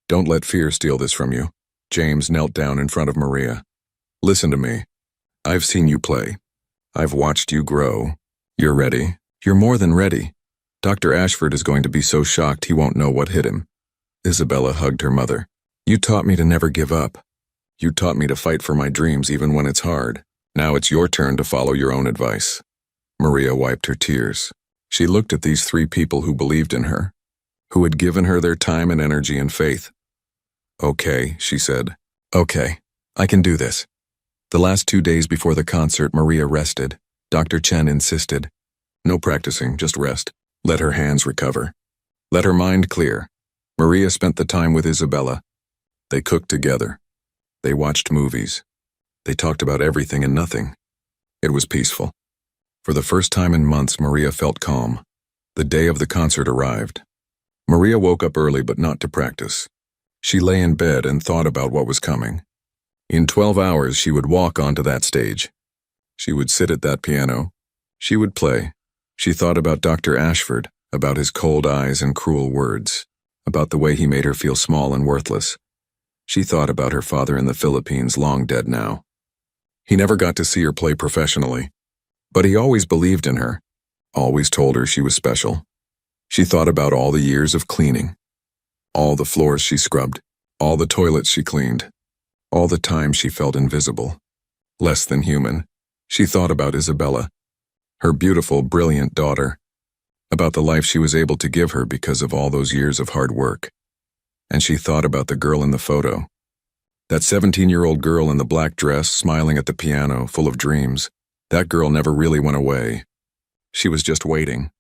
[SPEAKER 1] Don't let fear steal this from you. James knelt down in front of Maria. Listen to me. I've seen you play. I've watched you grow. You're ready. You're more than ready. Dr. Ashford is going to be so shocked he won't know what hit him. Isabella hugged her mother. You taught me to never give up. You taught me to fight for my dreams even when it's hard. Now it's your turn to follow your own advice. Maria wiped her tears. She looked at these 3 people who believed in her, who had given her their time and energy and faith. Okay, she said. Okay, I can do this. The last 2 days before the concert, Maria rested. Dr. Chen insisted. No practicing, just rest. Let her hands recover. Let her mind clear. Maria spent the time with Isabella. They cooked together. They watched movies. They talked about everything and nothing. It was peaceful. For the first time in months, Maria felt calm. The day of the concert arrived. Maria woke up early but not to practice. She lay in bed and thought about what was coming. In 12 hours, she would walk onto that stage. She would sit at that piano. She would play. She thought about Dr. Ashford, about his cold eyes and cruel words, about the way he made her feel small and worthless. She thought about her father in the Philippines, long dead now. He never got to see her play professionally, but he always believed in her, always told her she was special. She thought about all the years of cleaning, all the floors she scrubbed, all the toilets she cleaned, all the time she felt invisible, less than human. She thought about Isabella, her beautiful, brilliant daughter, about the life she was able to give her because of all those years of hard work. And she thought about the girl in the photo, that 17-year-old girl in the black dress smiling at the piano, full of dreams. That girl never really went away. She was just waiting.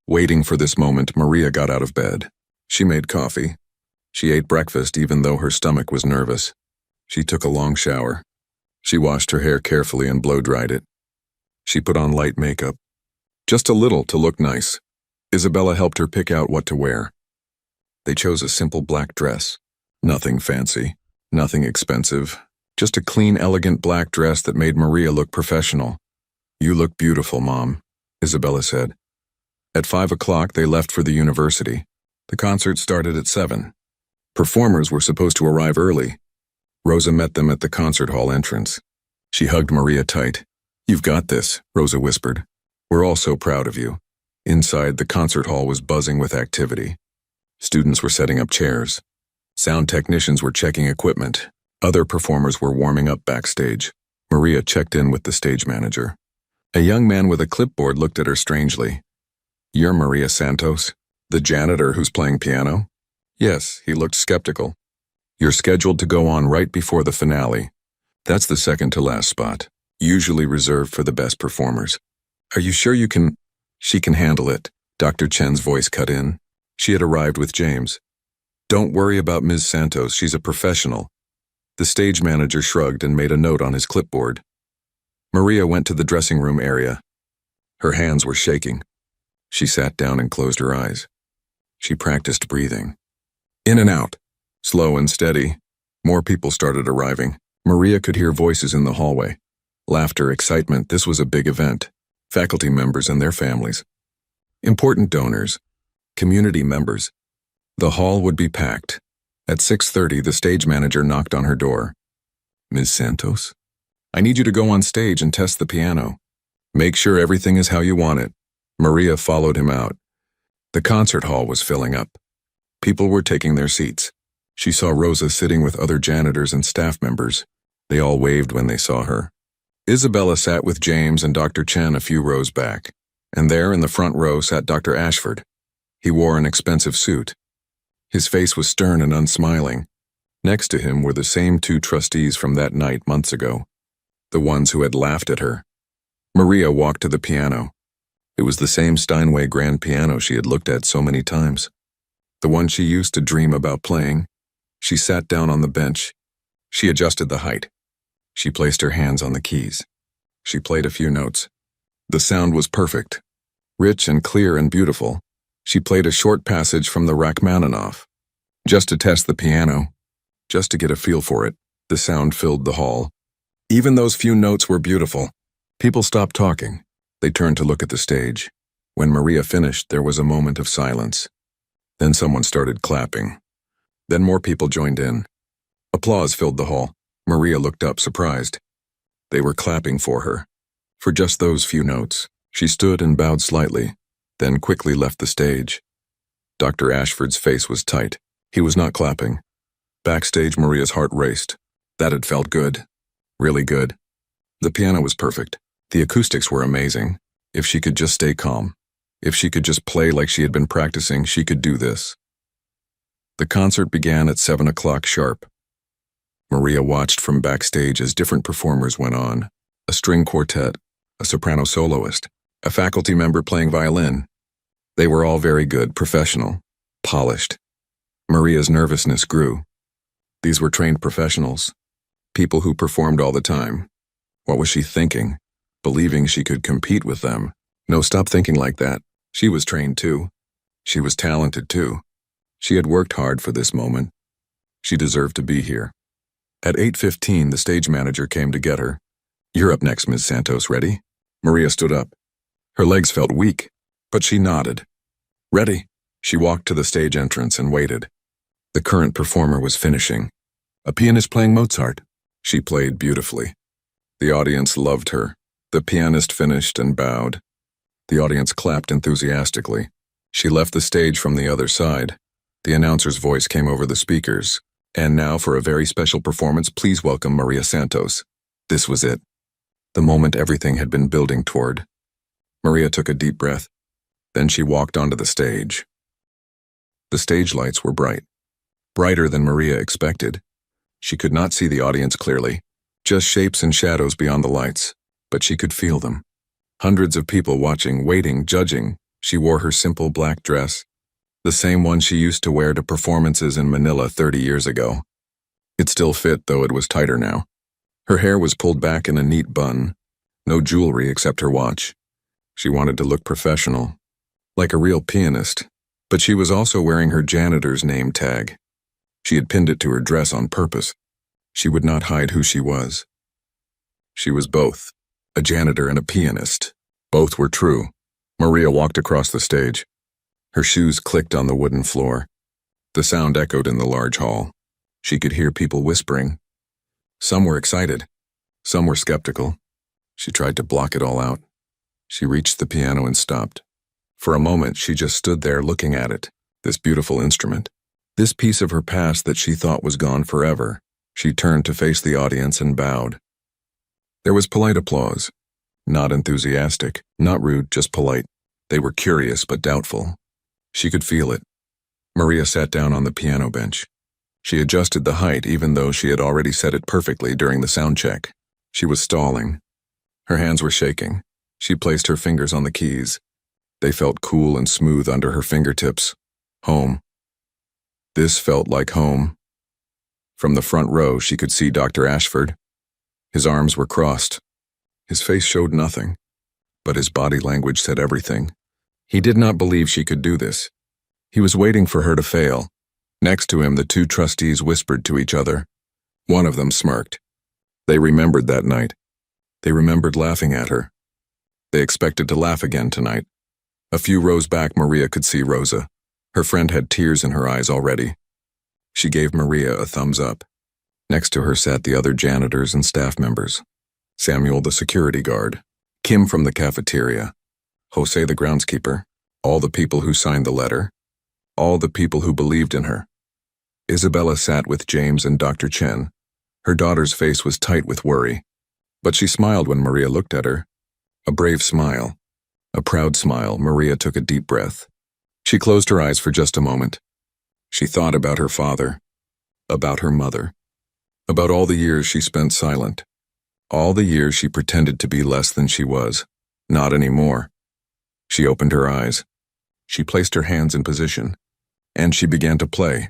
[SPEAKER 1] Waiting for this moment, Maria got out of bed. She made coffee. She ate breakfast even though her stomach was nervous. She took a long shower. She washed her hair carefully and blow-dried it. She put on light makeup. Just a little to look nice. Isabella helped her pick out what to wear. They chose a simple black dress. Nothing fancy, nothing expensive. Just a clean, elegant black dress that made Maria look professional. You look beautiful, Mom, Isabella said. At 5 o'clock, they left for the university. The concert started at 7. Performers were supposed to arrive early. Rosa met them at the concert hall entrance. She hugged Maria tight. "You've got this," Rosa whispered. "We're all so proud of you." Inside, the concert hall was buzzing with activity. Students were setting up chairs. Sound technicians were checking equipment. Other performers were warming up backstage. Maria checked in with the stage manager. A young man with a clipboard looked at her strangely. "You're Maria Santos, the janitor who's playing piano?" "Yes," he looked skeptical. "You're scheduled to go on right before the finale. That's the second to last spot, usually reserved for the best performers. Are you sure you can—" "She can handle it," Dr. Chen's voice cut in. She had arrived with James. "Don't worry about Ms. Santos, she's a professional." The stage manager shrugged and made a note on his clipboard. Maria went to the dressing room area. Her hands were shaking. She sat down and closed her eyes. She practiced breathing. In and out, slow and steady. More people started arriving. Maria could hear voices in the hallway. Laughter, excitement, this was a big event. Faculty members and their families. Important donors. Community members. The hall would be packed. At 6:30, the stage manager knocked on her door. "Ms. Santos? I need you to go on stage and test the piano. Make sure everything is how you want it." Maria followed him out. The concert hall was filling up. People were taking their seats. She saw Rosa sitting with other janitors and staff members. They all waved when they saw her. Isabella sat with James and Dr. Chen a few rows back, and there in the front row sat Dr. Ashford. He wore an expensive suit. His face was stern and unsmiling. Next to him were the same two trustees from that night months ago, the ones who had laughed at her. Maria walked to the piano. It was the same Steinway grand piano she had looked at so many times. The one she used to dream about playing. She sat down on the bench. She adjusted the height. She placed her hands on the keys. She played a few notes. The sound was perfect, rich and clear and beautiful. She played a short passage from the Rachmaninoff. Just to test the piano, just to get a feel for it, the sound filled the hall. Even those few notes were beautiful. People stopped talking. They turned to look at the stage. When Maria finished, there was a moment of silence. Then someone started clapping. Then more people joined in. Applause filled the hall. Maria looked up, surprised. They were clapping for her. For just those few notes. She stood and bowed slightly, then quickly left the stage. Dr. Ashford's face was tight. He was not clapping. Backstage, Maria's heart raced. That had felt good. Really good. The piano was perfect. The acoustics were amazing. If she could just stay calm. If she could just play like she had been practicing, she could do this. The concert began at 7 o'clock sharp. Maria watched from backstage as different performers went on. A string quartet, a soprano soloist, a faculty member playing violin. They were all very good, professional, polished. Maria's nervousness grew. These were trained professionals, people who performed all the time. What was she thinking? Believing she could compete with them? No, stop thinking like that. She was trained too. She was talented too. She had worked hard for this moment. She deserved to be here. At 8:15, the stage manager came to get her. "You're up next, Ms. Santos. Ready?" Maria stood up. Her legs felt weak, but she nodded. "Ready?" She walked to the stage entrance and waited. The current performer was finishing. A pianist playing Mozart. She played beautifully. The audience loved her. The pianist finished and bowed. The audience clapped enthusiastically. She left the stage from the other side. The announcer's voice came over the speakers. "And now for a very special performance, please welcome Maria Santos." This was it. The moment everything had been building toward. Maria took a deep breath. Then she walked onto the stage. The stage lights were bright. Brighter than Maria expected. She could not see the audience clearly, just shapes and shadows beyond the lights, but she could feel them. Hundreds of people watching, waiting, judging. She wore her simple black dress, the same one she used to wear to performances in Manila 30 years ago. It still fit, though it was tighter now. Her hair was pulled back in a neat bun, no jewelry except her watch. She wanted to look professional, like a real pianist, but she was also wearing her janitor's name tag. She had pinned it to her dress on purpose. She would not hide who she was. She was both, a janitor and a pianist. Both were true. Maria walked across the stage. Her shoes clicked on the wooden floor. The sound echoed in the large hall. She could hear people whispering. Some were excited. Some were skeptical. She tried to block it all out. She reached the piano and stopped. For a moment, she just stood there looking at it, this beautiful instrument. This piece of her past that she thought was gone forever. She turned to face the audience and bowed. There was polite applause. Not enthusiastic, not rude, just polite. They were curious but doubtful. She could feel it. Maria sat down on the piano bench. She adjusted the height even though she had already set it perfectly during the sound check. She was stalling. Her hands were shaking. She placed her fingers on the keys. They felt cool and smooth under her fingertips. Home. This felt like home. From the front row, she could see Dr. Ashford. His arms were crossed. His face showed nothing, but his body language said everything. He did not believe she could do this. He was waiting for her to fail. Next to him, the two trustees whispered to each other. One of them smirked. They remembered that night. They remembered laughing at her. They expected to laugh again tonight. A few rows back, Maria could see Rosa. Her friend had tears in her eyes already. She gave Maria a thumbs up. Next to her sat the other janitors and staff members. Samuel, the security guard. Kim from the cafeteria. Jose, the groundskeeper. All the people who signed the letter. All the people who believed in her. Isabella sat with James and Dr. Chen. Her daughter's face was tight with worry. But she smiled when Maria looked at her. A brave smile. A proud smile. Maria took a deep breath. She closed her eyes for just a moment. She thought about her father. About her mother. About all the years she spent silent. All the years she pretended to be less than she was. Not anymore. She opened her eyes. She placed her hands in position. And she began to play.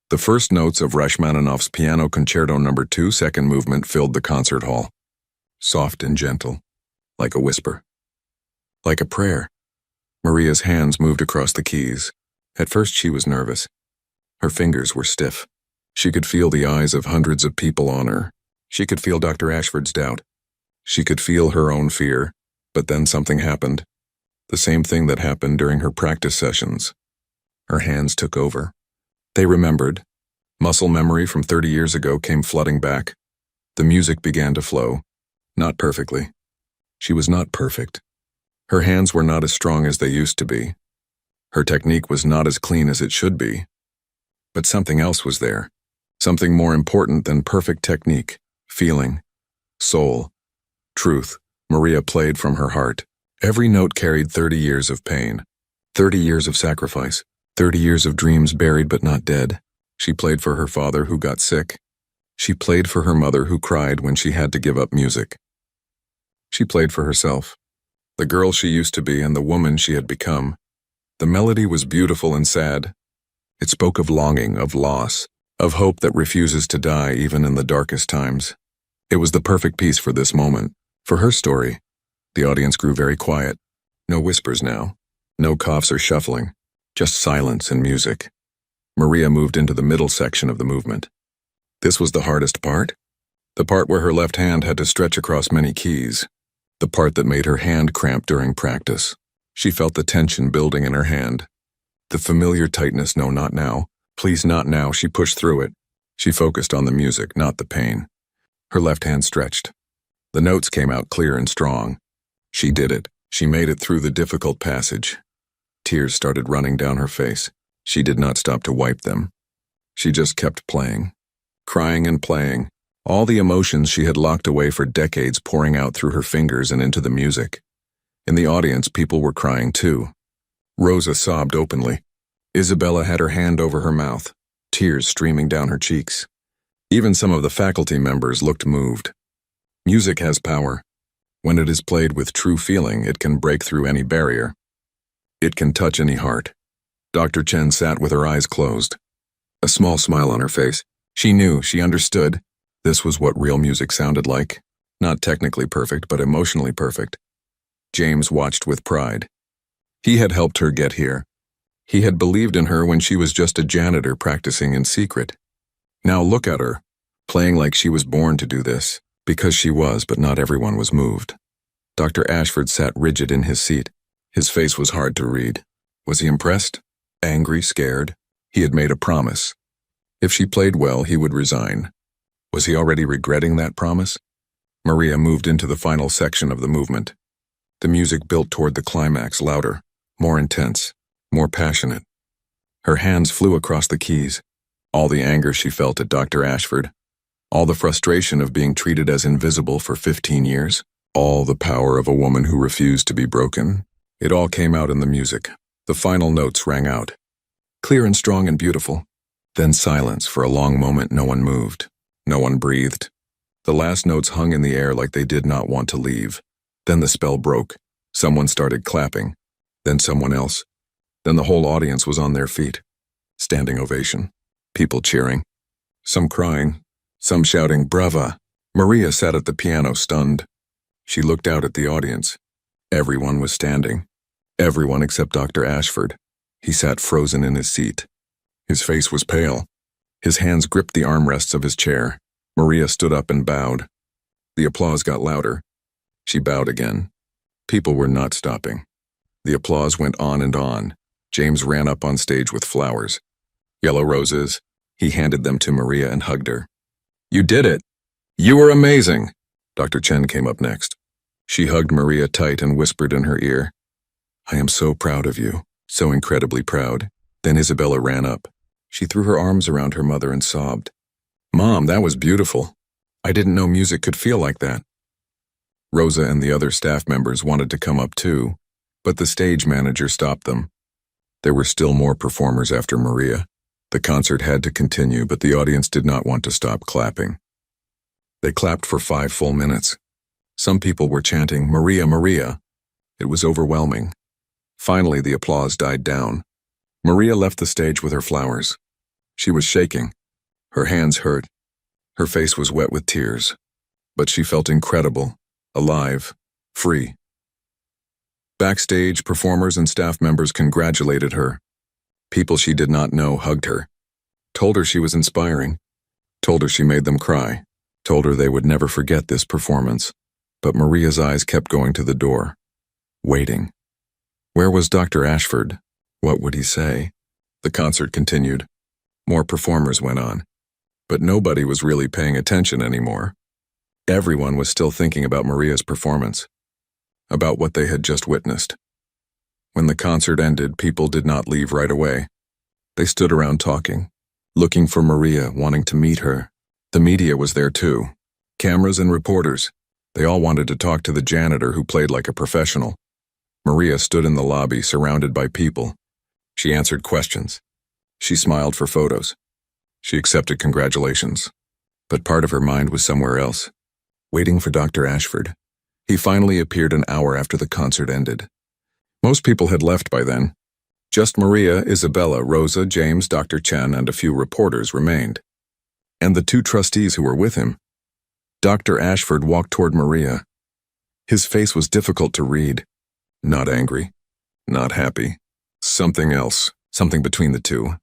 [SPEAKER 1] The first notes of Rachmaninoff's Piano Concerto No. 2 second movement filled the concert hall. Soft and gentle. Like a whisper. Like a prayer. Maria's hands moved across the keys. At first she was nervous. Her fingers were stiff. She could feel the eyes of hundreds of people on her. She could feel Dr. Ashford's doubt. She could feel her own fear. But then something happened. The same thing that happened during her practice sessions. Her hands took over. They remembered. Muscle memory from 30 years ago came flooding back. The music began to flow. Not perfectly. She was not perfect. Her hands were not as strong as they used to be. Her technique was not as clean as it should be. But something else was there. Something more important than perfect technique. Feeling. Soul. Truth. Maria played from her heart. Every note carried 30 years of pain. 30 years of sacrifice. 30 years of dreams buried but not dead. She played for her father who got sick. She played for her mother who cried when she had to give up music. She played for herself. The girl she used to be and the woman she had become. The melody was beautiful and sad. It spoke of longing, of loss, of hope that refuses to die even in the darkest times. It was the perfect piece for this moment, for her story. The audience grew very quiet. No whispers now. No coughs or shuffling. Just silence and music. Maria moved into the middle section of the movement. This was the hardest part. The part where her left hand had to stretch across many keys. The part that made her hand cramp during practice. She felt the tension building in her hand. The familiar tightness, no, not now. Please, not now. She pushed through it. She focused on the music, not the pain. Her left hand stretched. The notes came out clear and strong. She did it. She made it through the difficult passage. Tears started running down her face. She did not stop to wipe them. She just kept playing. Crying and playing. All the emotions she had locked away for decades pouring out through her fingers and into the music. In the audience, people were crying too. Rosa sobbed openly. Isabella had her hand over her mouth, tears streaming down her cheeks. Even some of the faculty members looked moved. Music has power. When it is played with true feeling, it can break through any barrier. It can touch any heart. Dr. Chen sat with her eyes closed. A small smile on her face. She knew, she understood. This was what real music sounded like. Not technically perfect, but emotionally perfect. James watched with pride. He had helped her get here. He had believed in her when she was just a janitor practicing in secret. Now look at her, playing like she was born to do this, because she was, but not everyone was moved. Dr. Ashford sat rigid in his seat. His face was hard to read. Was he impressed? Angry? Scared? He had made a promise. If she played well, he would resign. Was he already regretting that promise? Maria moved into the final section of the movement. The music built toward the climax, louder, more intense, more passionate. Her hands flew across the keys. All the anger she felt at Dr. Ashford, all the frustration of being treated as invisible for 15 years, all the power of a woman who refused to be broken. It all came out in the music. The final notes rang out, clear and strong and beautiful. Then silence. For a long moment no one moved. No one breathed. The last notes hung in the air like they did not want to leave. Then the spell broke. Someone started clapping. Then someone else. Then the whole audience was on their feet. Standing ovation. People cheering. Some crying. Some shouting, "Brava!" Maria sat at the piano, stunned. She looked out at the audience. Everyone was standing. Everyone except Dr. Ashford. He sat frozen in his seat. His face was pale. His hands gripped the armrests of his chair. Maria stood up and bowed. The applause got louder. She bowed again. People were not stopping. The applause went on and on. James ran up on stage with flowers. Yellow roses. He handed them to Maria and hugged her. "You did it! You were amazing!" Dr. Chen came up next. She hugged Maria tight and whispered in her ear, "I am so proud of you, so incredibly proud." Then Isabella ran up. She threw her arms around her mother and sobbed. "Mom, that was beautiful. I didn't know music could feel like that." Rosa and the other staff members wanted to come up too, but the stage manager stopped them. There were still more performers after Maria. The concert had to continue, but the audience did not want to stop clapping. They clapped for 5 full minutes. Some people were chanting, "Maria, Maria." It was overwhelming. Finally, the applause died down. Maria left the stage with her flowers. She was shaking. Her hands hurt. Her face was wet with tears. But she felt incredible, alive, free. Backstage, performers and staff members congratulated her. People she did not know hugged her, told her she was inspiring, told her she made them cry, told her they would never forget this performance. But Maria's eyes kept going to the door, waiting. Where was Dr. Ashford? What would he say? The concert continued. More performers went on. But nobody was really paying attention anymore. Everyone was still thinking about Maria's performance, about what they had just witnessed. When the concert ended, people did not leave right away. They stood around talking, looking for Maria, wanting to meet her. The media was there too. Cameras and reporters. They all wanted to talk to the janitor who played like a professional. Maria stood in the lobby, surrounded by people. She answered questions. She smiled for photos. She accepted congratulations. But part of her mind was somewhere else, waiting for Dr. Ashford. He finally appeared an hour after the concert ended. Most people had left by then. Just Maria, Isabella, Rosa, James, Dr. Chen, and a few reporters remained. And the 2 trustees who were with him. Dr. Ashford walked toward Maria. His face was difficult to read. Not angry. Not happy. Something else. Something between the two.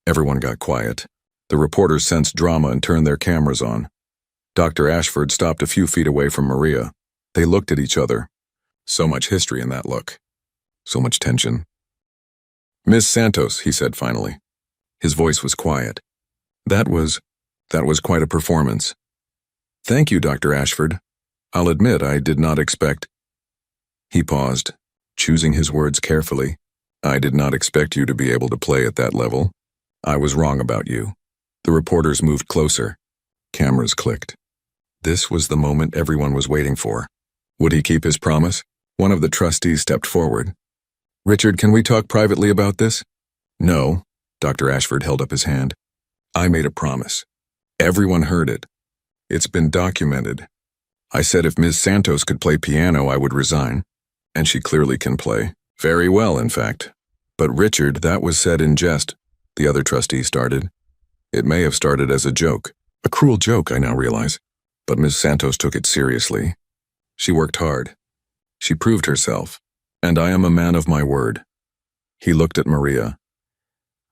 [SPEAKER 1] Everyone got quiet. The reporters sensed drama and turned their cameras on. Dr. Ashford stopped a few feet away from Maria. They looked at each other. So much history in that look. So much tension. "Miss Santos," he said finally. His voice was quiet. That was quite a performance." "Thank you, Dr. Ashford. I'll admit I did not expect—" He paused, choosing his words carefully. "I did not expect you to be able to play at that level. I was wrong about you." The reporters moved closer. Cameras clicked. This was the moment everyone was waiting for. Would he keep his promise? One of the trustees stepped forward. "Richard, can we talk privately about this?" "No." Dr. Ashford held up his hand. "I made a promise. Everyone heard it. It's been documented. I said if Ms. Santos could play piano, I would resign. And she clearly can play. Very well, in fact. But Richard, that was said in jest," the other trustee started. "It may have started as a joke. A cruel joke, I now realize. But Ms. Santos took it seriously. She worked hard. She proved herself. And I am a man of my word." He looked at Maria.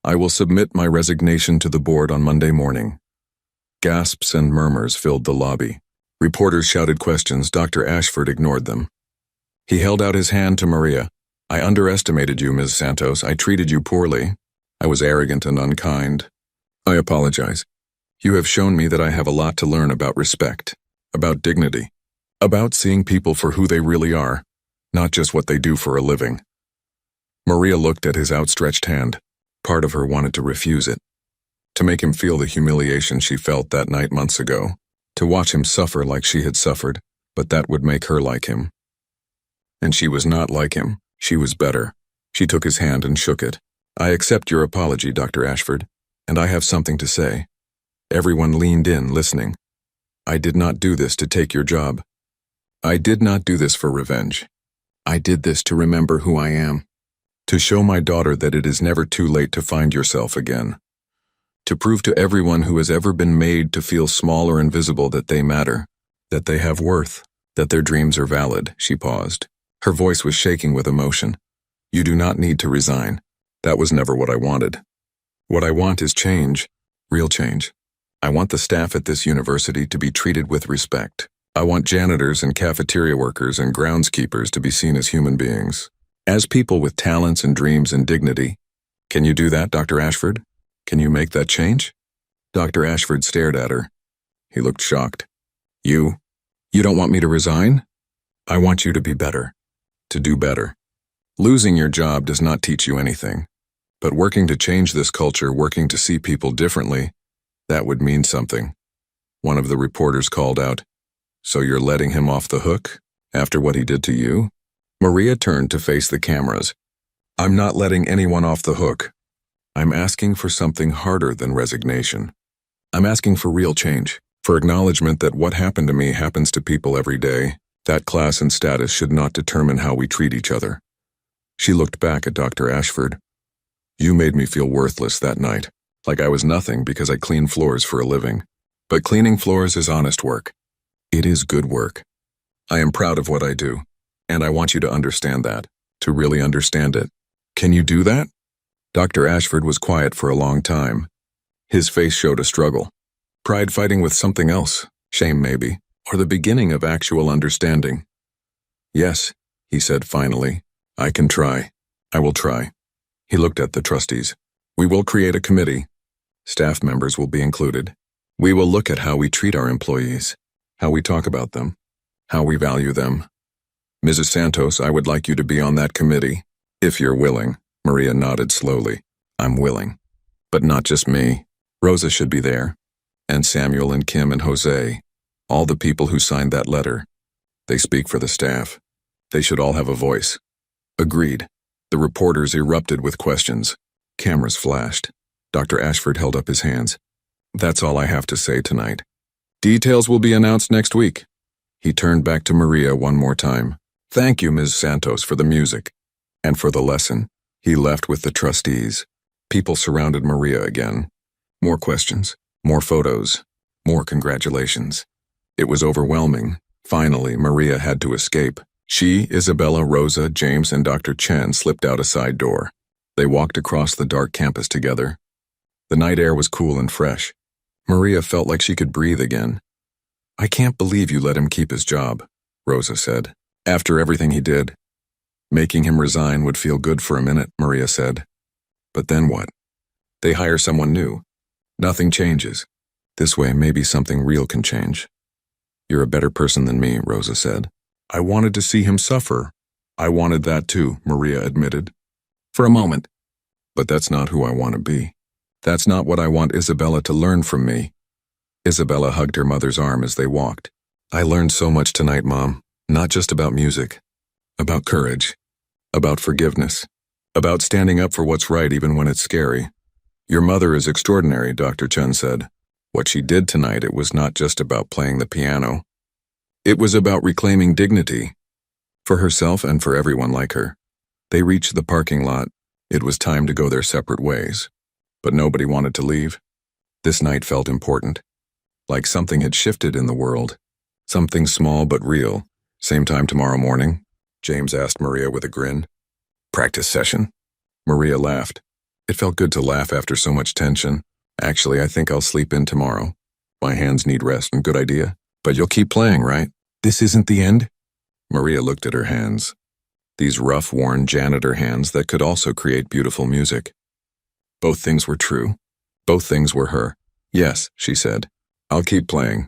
[SPEAKER 1] "I will submit my resignation to the board on Monday morning." Gasps and murmurs filled the lobby. Reporters shouted questions. Dr. Ashford ignored them. He held out his hand to Maria. "I underestimated you, Ms. Santos. I treated you poorly. I was arrogant and unkind. I apologize. You have shown me that I have a lot to learn about respect, about dignity. About seeing people for who they really are, not just what they do for a living. Maria looked at his outstretched hand. Part of her wanted to refuse it. To make him feel the humiliation she felt that night months ago. To watch him suffer like she had suffered, but that would make her like him. And she was not like him. She was better. She took his hand and shook it. I accept your apology, Dr. Ashford, and I have something to say. Everyone leaned in, listening. I did not do this to take your job. I did not do this for revenge. I did this to remember who I am. To show my daughter that it is never too late to find yourself again. To prove to everyone who has ever been made to feel small or invisible that they matter, that they have worth, that their dreams are valid. She paused. Her voice was shaking with emotion. You do not need to resign. That was never what I wanted. What I want is change, real change. I want the staff at this university to be treated with respect. I want janitors and cafeteria workers and groundskeepers to be seen as human beings, as people with talents and dreams and dignity. Can you do that, Dr. Ashford? Can you make that change? Dr. Ashford stared at her. He looked shocked. You don't want me to resign? I want you to be better, to do better. Losing your job does not teach you anything, but working to change this culture, working to see people differently, that would mean something. One of the reporters called out, So you're letting him off the hook after what he did to you? Maria turned to face the cameras. I'm not letting anyone off the hook. I'm asking for something harder than resignation. I'm asking for real change, for acknowledgement that what happened to me happens to people every day. That class and status should not determine how we treat each other. She looked back at Dr. Ashford. You made me feel worthless that night, like I was nothing because I clean floors for a living. But cleaning floors is honest work. It is good work. I am proud of what I do, and I want you to understand that, to really understand it. Can you do that? Dr. Ashford was quiet for a long time. His face showed a struggle. Pride fighting with something else, shame maybe, or the beginning of actual understanding. Yes, he said finally. I can try. I will try. He looked at the trustees. We will create a committee. Staff members will be included. We will look at how we treat our employees, how we talk about them, how we value them. Mrs. Santos, I would like you to be on that committee, if you're willing. Maria nodded slowly. I'm willing. But not just me. Rosa should be there. And Samuel and Kim and Jose. All the people who signed that letter. They speak for the staff. They should all have a voice. Agreed. The reporters erupted with questions. Cameras flashed. Dr. Ashford held up his hands. That's all I have to say tonight. Details will be announced next week. He turned back to Maria one more time. Thank you, Ms. Santos, for the music. And for the lesson. He left with the trustees. People surrounded Maria again. More questions, more photos, more congratulations. It was overwhelming. Finally, Maria had to escape. She, Isabella, Rosa, James, and Dr. Chen slipped out a side door. They walked across the dark campus together. The night air was cool and fresh. Maria felt like she could breathe again. I can't believe you let him keep his job, Rosa said. After everything he did. Making him resign would feel good for a minute, Maria said. But then what? They hire someone new. Nothing changes. This way, maybe something real can change. You're a better person than me, Rosa said. I wanted to see him suffer. I wanted that too, Maria admitted. For a moment. But that's not who I want to be. That's not what I want Isabella to learn from me. Isabella hugged her mother's arm as they walked. I learned so much tonight, Mom. Not just about music. About courage. About forgiveness. About standing up for what's right even when it's scary. Your mother is extraordinary, Dr. Chen said. What she did tonight, it was not just about playing the piano. It was about reclaiming dignity. For herself and for everyone like her. They reached the parking lot. It was time to go their separate ways. But nobody wanted to leave. This night felt important. Like something had shifted in the world. Something small but real. Same time tomorrow morning? James asked Maria with a grin. Practice session? Maria laughed. It felt good to laugh after so much tension. Actually, I think I'll sleep in tomorrow. My hands need rest and good idea. But you'll keep playing, right? This isn't the end? Maria looked at her hands. These rough, worn janitor hands that could also create beautiful music. Both things were true. Both things were her. Yes, she said. I'll keep playing.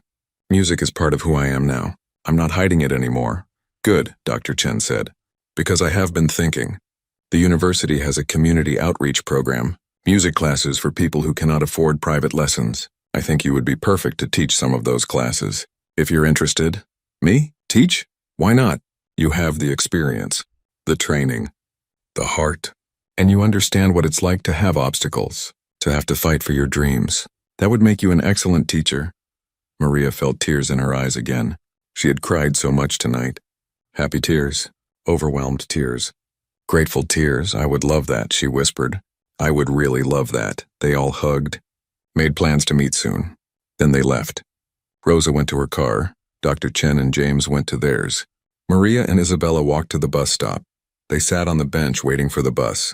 [SPEAKER 1] Music is part of who I am now. I'm not hiding it anymore. Good, Dr. Chen said. Because I have been thinking. The university has a community outreach program, music classes for people who cannot afford private lessons. I think you would be perfect to teach some of those classes. If you're interested. Me? Teach? Why not? You have the experience, the training, the heart, and you understand what it's like to have obstacles, to have to fight for your dreams. That would make you an excellent teacher. Maria felt tears in her eyes again. She had cried so much tonight. Happy tears, overwhelmed tears, grateful tears. I would love that, she whispered. I would really love that. They all hugged, made plans to meet soon. Then they left. Rosa went to her car. Dr. Chen and James went to theirs. Maria and Isabella walked to the bus stop. They sat on the bench waiting for the bus.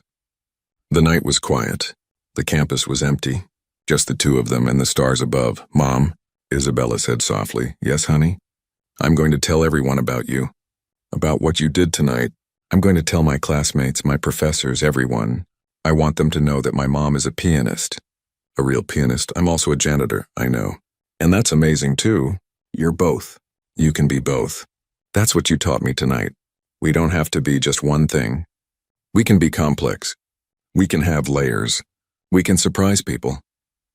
[SPEAKER 1] The night was quiet. The campus was empty. Just the two of them and the stars above. Mom, Isabella said softly. Yes, honey? I'm going to tell everyone about you. About what you did tonight. I'm going to tell my classmates, my professors, everyone. I want them to know that my mom is a pianist. A real pianist. I'm also a janitor, I know. And that's amazing too. You're both. You can be both. That's what you taught me tonight. We don't have to be just one thing. We can be complex. We can have layers. We can surprise people.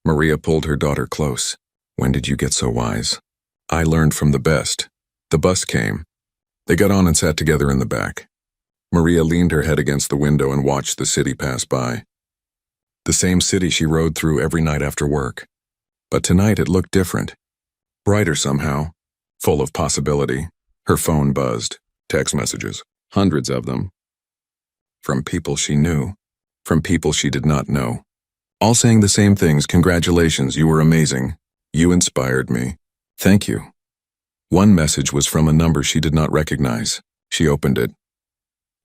[SPEAKER 1] Maria pulled her daughter close. When did you get so wise? I learned from the best. The bus came. They got on and sat together in the back. Maria leaned her head against the window and watched the city pass by. The same city she rode through every night after work. But tonight it looked different. Brighter somehow. Full of possibility. Her phone buzzed. Text messages. Hundreds of them. From people she knew. From people she did not know. All saying the same things. Congratulations, you were amazing. You inspired me. Thank you. One message was from a number she did not recognize. She opened it.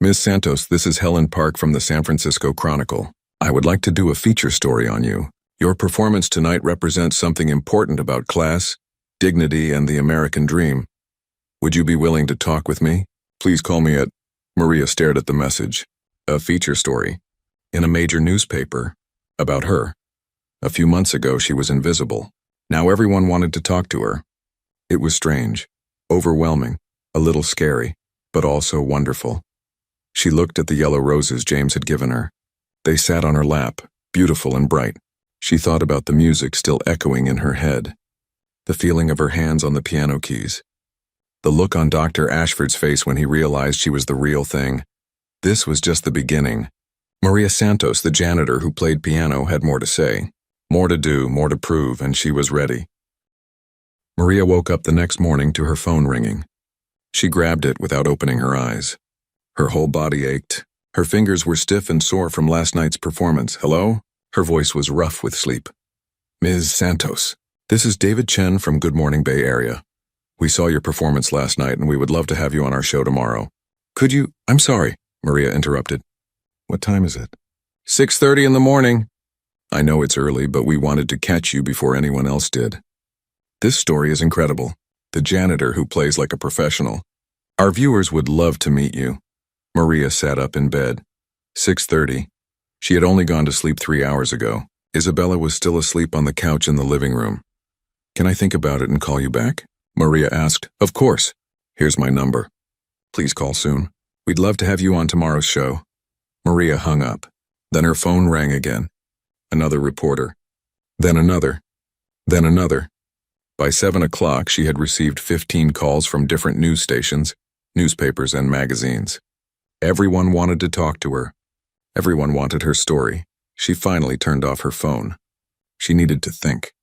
[SPEAKER 1] Ms. Santos, this is Helen Park from the San Francisco Chronicle. I would like to do a feature story on you. Your performance tonight represents something important about class, dignity, and the American dream. Would you be willing to talk with me? Please call me at... Maria stared at the message. A feature story. In a major newspaper. About her. A few months ago she was invisible. Now everyone wanted to talk to her. It was strange, overwhelming, a little scary, but also wonderful. She looked at the yellow roses James had given her. They sat on her lap, beautiful and bright. She thought about the music still echoing in her head. The feeling of her hands on the piano keys. The look on Dr. Ashford's face when he realized she was the real thing. This was just the beginning. Maria Santos, the janitor who played piano, had more to say. More to do, more to prove, and she was ready. Maria woke up the next morning to her phone ringing. She grabbed it without opening her eyes. Her whole body ached. Her fingers were stiff and sore from last night's performance. Hello? Her voice was rough with sleep. Ms. Santos, this is David Chen from Good Morning Bay Area. We saw your performance last night and we would love to have you on our show tomorrow. Could you... I'm sorry, Maria interrupted. What time is it? 6:30 in the morning. I know it's early, but we wanted to catch you before anyone else did. This story is incredible. The janitor who plays like a professional. Our viewers would love to meet you. Maria sat up in bed. 6:30. She had only gone to sleep 3 hours ago. Isabella was still asleep on the couch in the living room. Can I think about it and call you back? Maria asked. Of course. Here's my number. Please call soon. We'd love to have you on tomorrow's show. Maria hung up. Then her phone rang again. Another reporter. Then another. Then another. By 7 o'clock, she had received 15 calls from different news stations, newspapers, and magazines. Everyone wanted to talk to her. Everyone wanted her story. She finally turned off her phone. She needed to think.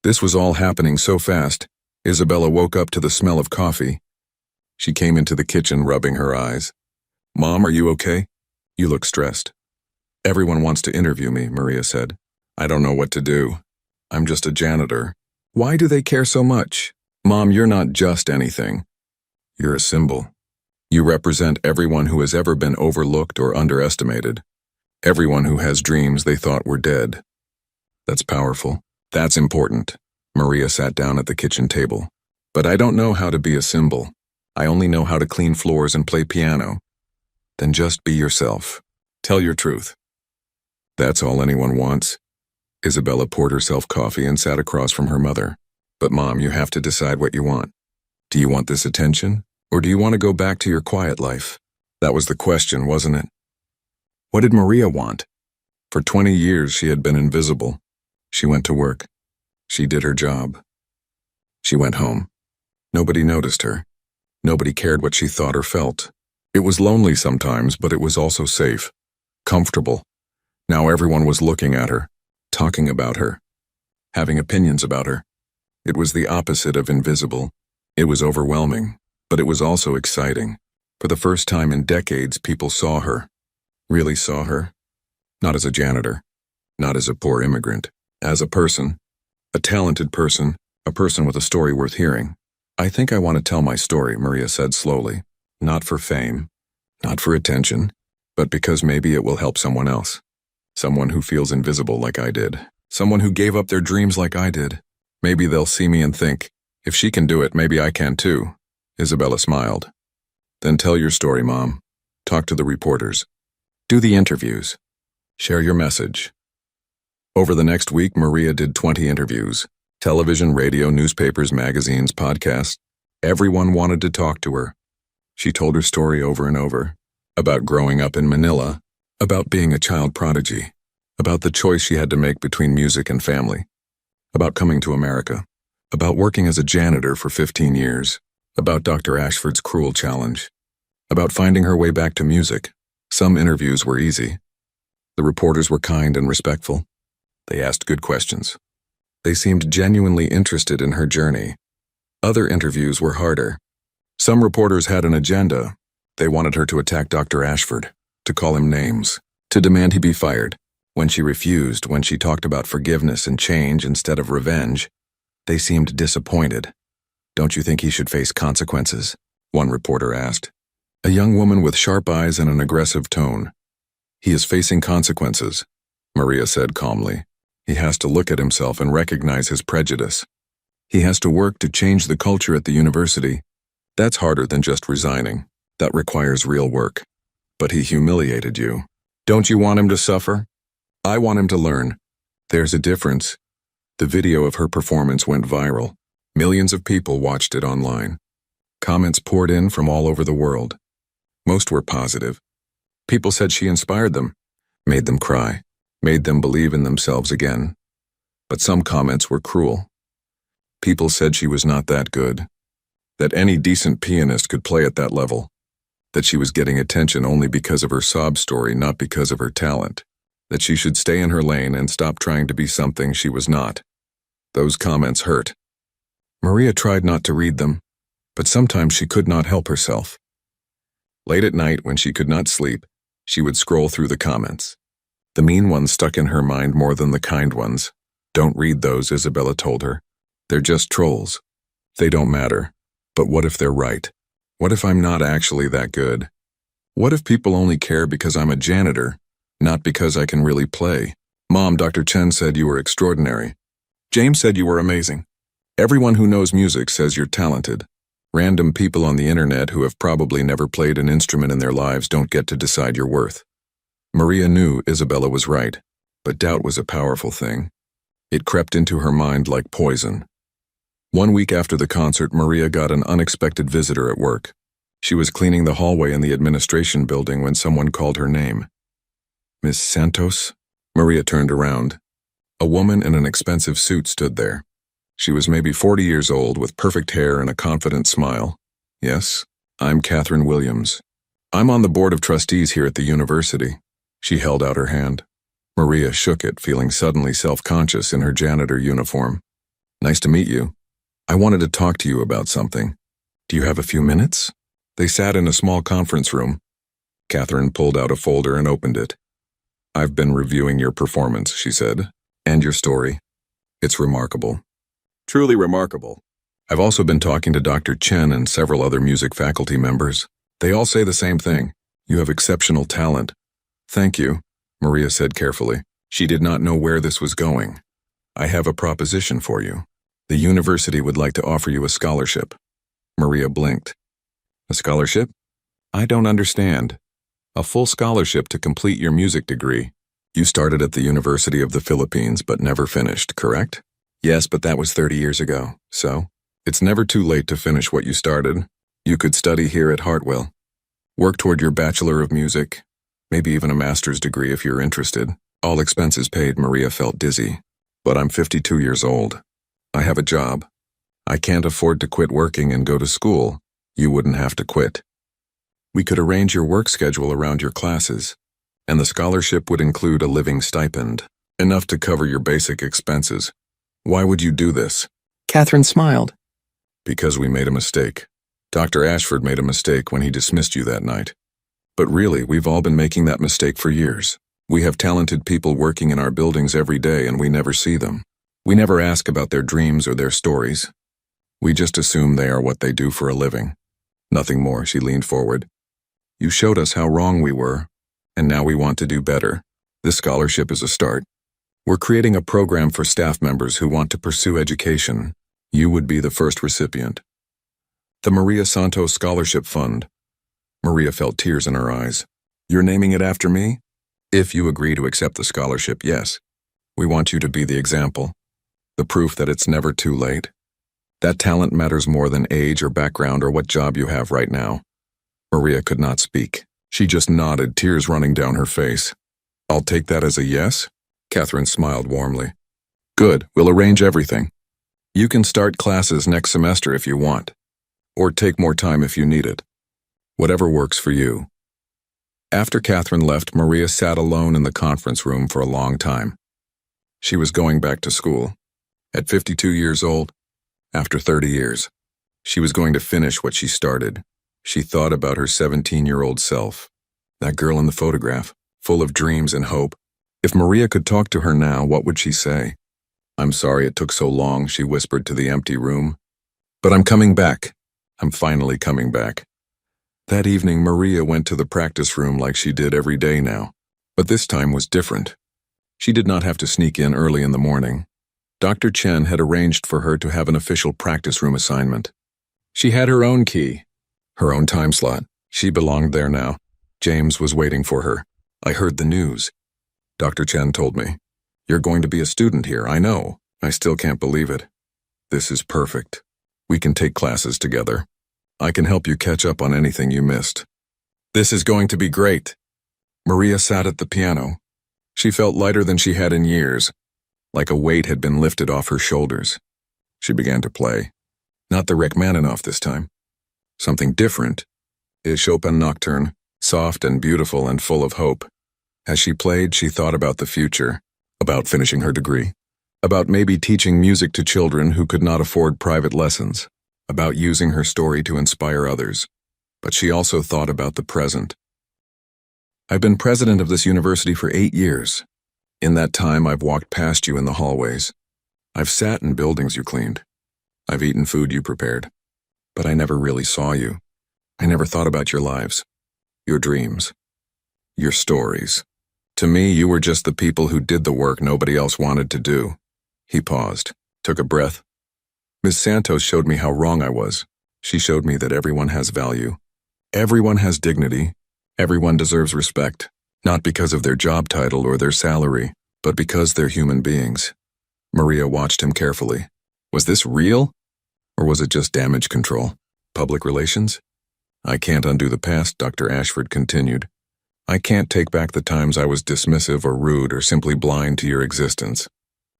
[SPEAKER 1] This was all happening so fast. Isabella woke up to the smell of coffee. She came into the kitchen, rubbing her eyes. Mom, are you okay? You look stressed. Everyone wants to interview me, Maria said. I don't know what to do. I'm just a janitor. Why do they care so much? Mom, you're not just anything. You're a symbol. You represent everyone who has ever been overlooked or underestimated. Everyone who has dreams they thought were dead. That's powerful. That's important. Maria sat down at the kitchen table. But I don't know how to be a symbol. I only know how to clean floors and play piano. Then just be yourself. Tell your truth. That's all anyone wants. Isabella poured herself coffee and sat across from her mother. But Mom, you have to decide what you want. Do you want this attention, or do you want to go back to your quiet life? That was the question, wasn't it? What did Maria want? For 20 years, she had been invisible. She went to work. She did her job. She went home. Nobody noticed her. Nobody cared what she thought or felt. It was lonely sometimes, but it was also safe, comfortable. Now everyone was looking at her, talking about her, having opinions about her. It was the opposite of invisible. It was overwhelming, but it was also exciting. For the first time in decades, people saw her, really saw her. Not as a janitor, not as a poor immigrant, as a person, a talented person, a person with a story worth hearing. I think I want to tell my story, Maria said slowly. Not for fame, not for attention, but because maybe it will help someone else. Someone who feels invisible like I did. Someone who gave up their dreams like I did. Maybe they'll see me and think, if she can do it, maybe I can too. Isabella smiled. Then tell your story, Mom. Talk to the reporters. Do the interviews. Share your message. Over the next week, Maria did 20 interviews. Television, radio, newspapers, magazines, podcasts. Everyone wanted to talk to her. She told her story over and over. About growing up in Manila. About being a child prodigy. About the choice she had to make between music and family. About coming to America. About working as a janitor for 15 years. About Dr. Ashford's cruel challenge. About finding her way back to music. Some interviews were easy. The reporters were kind and respectful. They asked good questions. They seemed genuinely interested in her journey. Other interviews were harder. Some reporters had an agenda. They wanted her to attack Dr. Ashford, to call him names, to demand he be fired. When she refused, when she talked about forgiveness and change instead of revenge, they seemed disappointed. Don't you think he should face consequences? One reporter asked. A young woman with sharp eyes and an aggressive tone. He is facing consequences, Maria said calmly. He has to look at himself and recognize his prejudice. He has to work to change the culture at the university. That's harder than just resigning. That requires real work. But he humiliated you. Don't you want him to suffer? I want him to learn. There's a difference. The video of her performance went viral. Millions of people watched it online. Comments poured in from all over the world. Most were positive. People said she inspired them, made them cry, made them believe in themselves again. But some comments were cruel. People said she was not that good, that any decent pianist could play at that level, that she was getting attention only because of her sob story, not because of her talent, that she should stay in her lane and stop trying to be something she was not. Those comments hurt. Maria tried not to read them, but sometimes she could not help herself. Late at night, when she could not sleep, she would scroll through the comments. The mean ones stuck in her mind more than the kind ones. Don't read those, Isabella told her. They're just trolls. They don't matter. But what if they're right? What if I'm not actually that good? What if people only care because I'm a janitor, not because I can really play? Mom, Dr. Chen said you were extraordinary. James said you were amazing. Everyone who knows music says you're talented. Random people on the internet who have probably never played an instrument in their lives don't get to decide your worth. Maria knew Isabella was right, but doubt was a powerful thing. It crept into her mind like poison. 1 week after the concert, Maria got an unexpected visitor at work. She was cleaning the hallway in the administration building when someone called her name. Miss Santos? Maria turned around. A woman in an expensive suit stood there. She was maybe 40 years old with perfect hair and a confident smile. Yes, I'm Catherine Williams. I'm on the board of trustees here at the university. She held out her hand. Maria shook it, feeling suddenly self-conscious in her janitor uniform. Nice to meet you. I wanted to talk to you about something. Do you have a few minutes? They sat in a small conference room. Catherine pulled out a folder and opened it. I've been reviewing your performance, she said, and your story. It's remarkable. Truly remarkable. I've also been talking to Dr. Chen and several other music faculty members. They all say the same thing. You have exceptional talent. Thank you, Maria said carefully. She did not know where this was going. I have a proposition for you. The university would like to offer you a scholarship. Maria blinked. A scholarship? I don't understand. A full scholarship to complete your music degree. You started at the University of the Philippines but never finished, correct? Yes, but that was 30 years ago. So? It's never too late to finish what you started. You could study here at Hartwell. Work toward your Bachelor of Music, maybe even a master's degree if you're interested. All expenses paid. Maria felt dizzy. But I'm 52 years old. I have a job. I can't afford to quit working and go to school. You wouldn't have to quit. We could arrange your work schedule around your classes, and the scholarship would include a living stipend, enough to cover your basic expenses. Why would you do this?
[SPEAKER 2] Catherine smiled.
[SPEAKER 1] Because we made a mistake. Dr. Ashford made a mistake when he dismissed you that night. But really, we've all been making that mistake for years. We have talented people working in our buildings every day and we never see them. We never ask about their dreams or their stories. We just assume they are what they do for a living. Nothing more. She leaned forward. You showed us how wrong we were, and now we want to do better. This scholarship is a start. We're creating a program for staff members who want to pursue education. You would be the first recipient. The Maria Santos Scholarship Fund. Maria felt tears in her eyes. You're naming it after me? If you agree to accept the scholarship, yes. We want you to be the example. The proof that it's never too late. That talent matters more than age or background or what job you have right now. Maria could not speak. She just nodded, tears running down her face. I'll take that as a yes? Catherine smiled warmly. Good, we'll arrange everything. You can start classes next semester if you want, or take more time if you need it. Whatever works for you. After Catherine left, Maria sat alone in the conference room for a long time. She was going back to school. At 52 years old, after 30 years, she was going to finish what she started. She thought about her 17-year-old self, that girl in the photograph, full of dreams and hope. If Maria could talk to her now, what would she say? I'm sorry it took so long, she whispered to the empty room. But I'm coming back. I'm finally coming back. That evening, Maria went to the practice room like she did every day now. But this time was different. She did not have to sneak in early in the morning. Dr. Chen had arranged for her to have an official practice room assignment. She had her own key, her own time slot. She belonged there now. James was waiting for her. I heard the news. Dr. Chen told me. You're going to be a student here, I know. I still can't believe it. This is perfect. We can take classes together. I can help you catch up on anything you missed. This is going to be great. Maria sat at the piano. She felt lighter than she had in years, like a weight had been lifted off her shoulders. She began to play. Not the Rachmaninoff this time. Something different. A Chopin nocturne, soft and beautiful and full of hope. As she played, she thought about the future, about finishing her degree, about maybe teaching music to children who could not afford private lessons, about using her story to inspire others. But she also thought about the present. I've been president of this university for 8 years. In that time, I've walked past you in the hallways. I've sat in buildings you cleaned. I've eaten food you prepared. But I never really saw you. I never thought about your lives, your dreams, your stories. To me, you were just the people who did the work nobody else wanted to do. He paused, took a breath. Ms. Santos showed me how wrong I was. She showed me that everyone has value. Everyone has dignity. Everyone deserves respect, not because of their job title or their salary, but because they're human beings. Maria watched him carefully. Was this real? Or was it just damage control? Public relations? I can't undo the past, Dr. Ashford continued. I can't take back the times I was dismissive or rude or simply blind to your existence.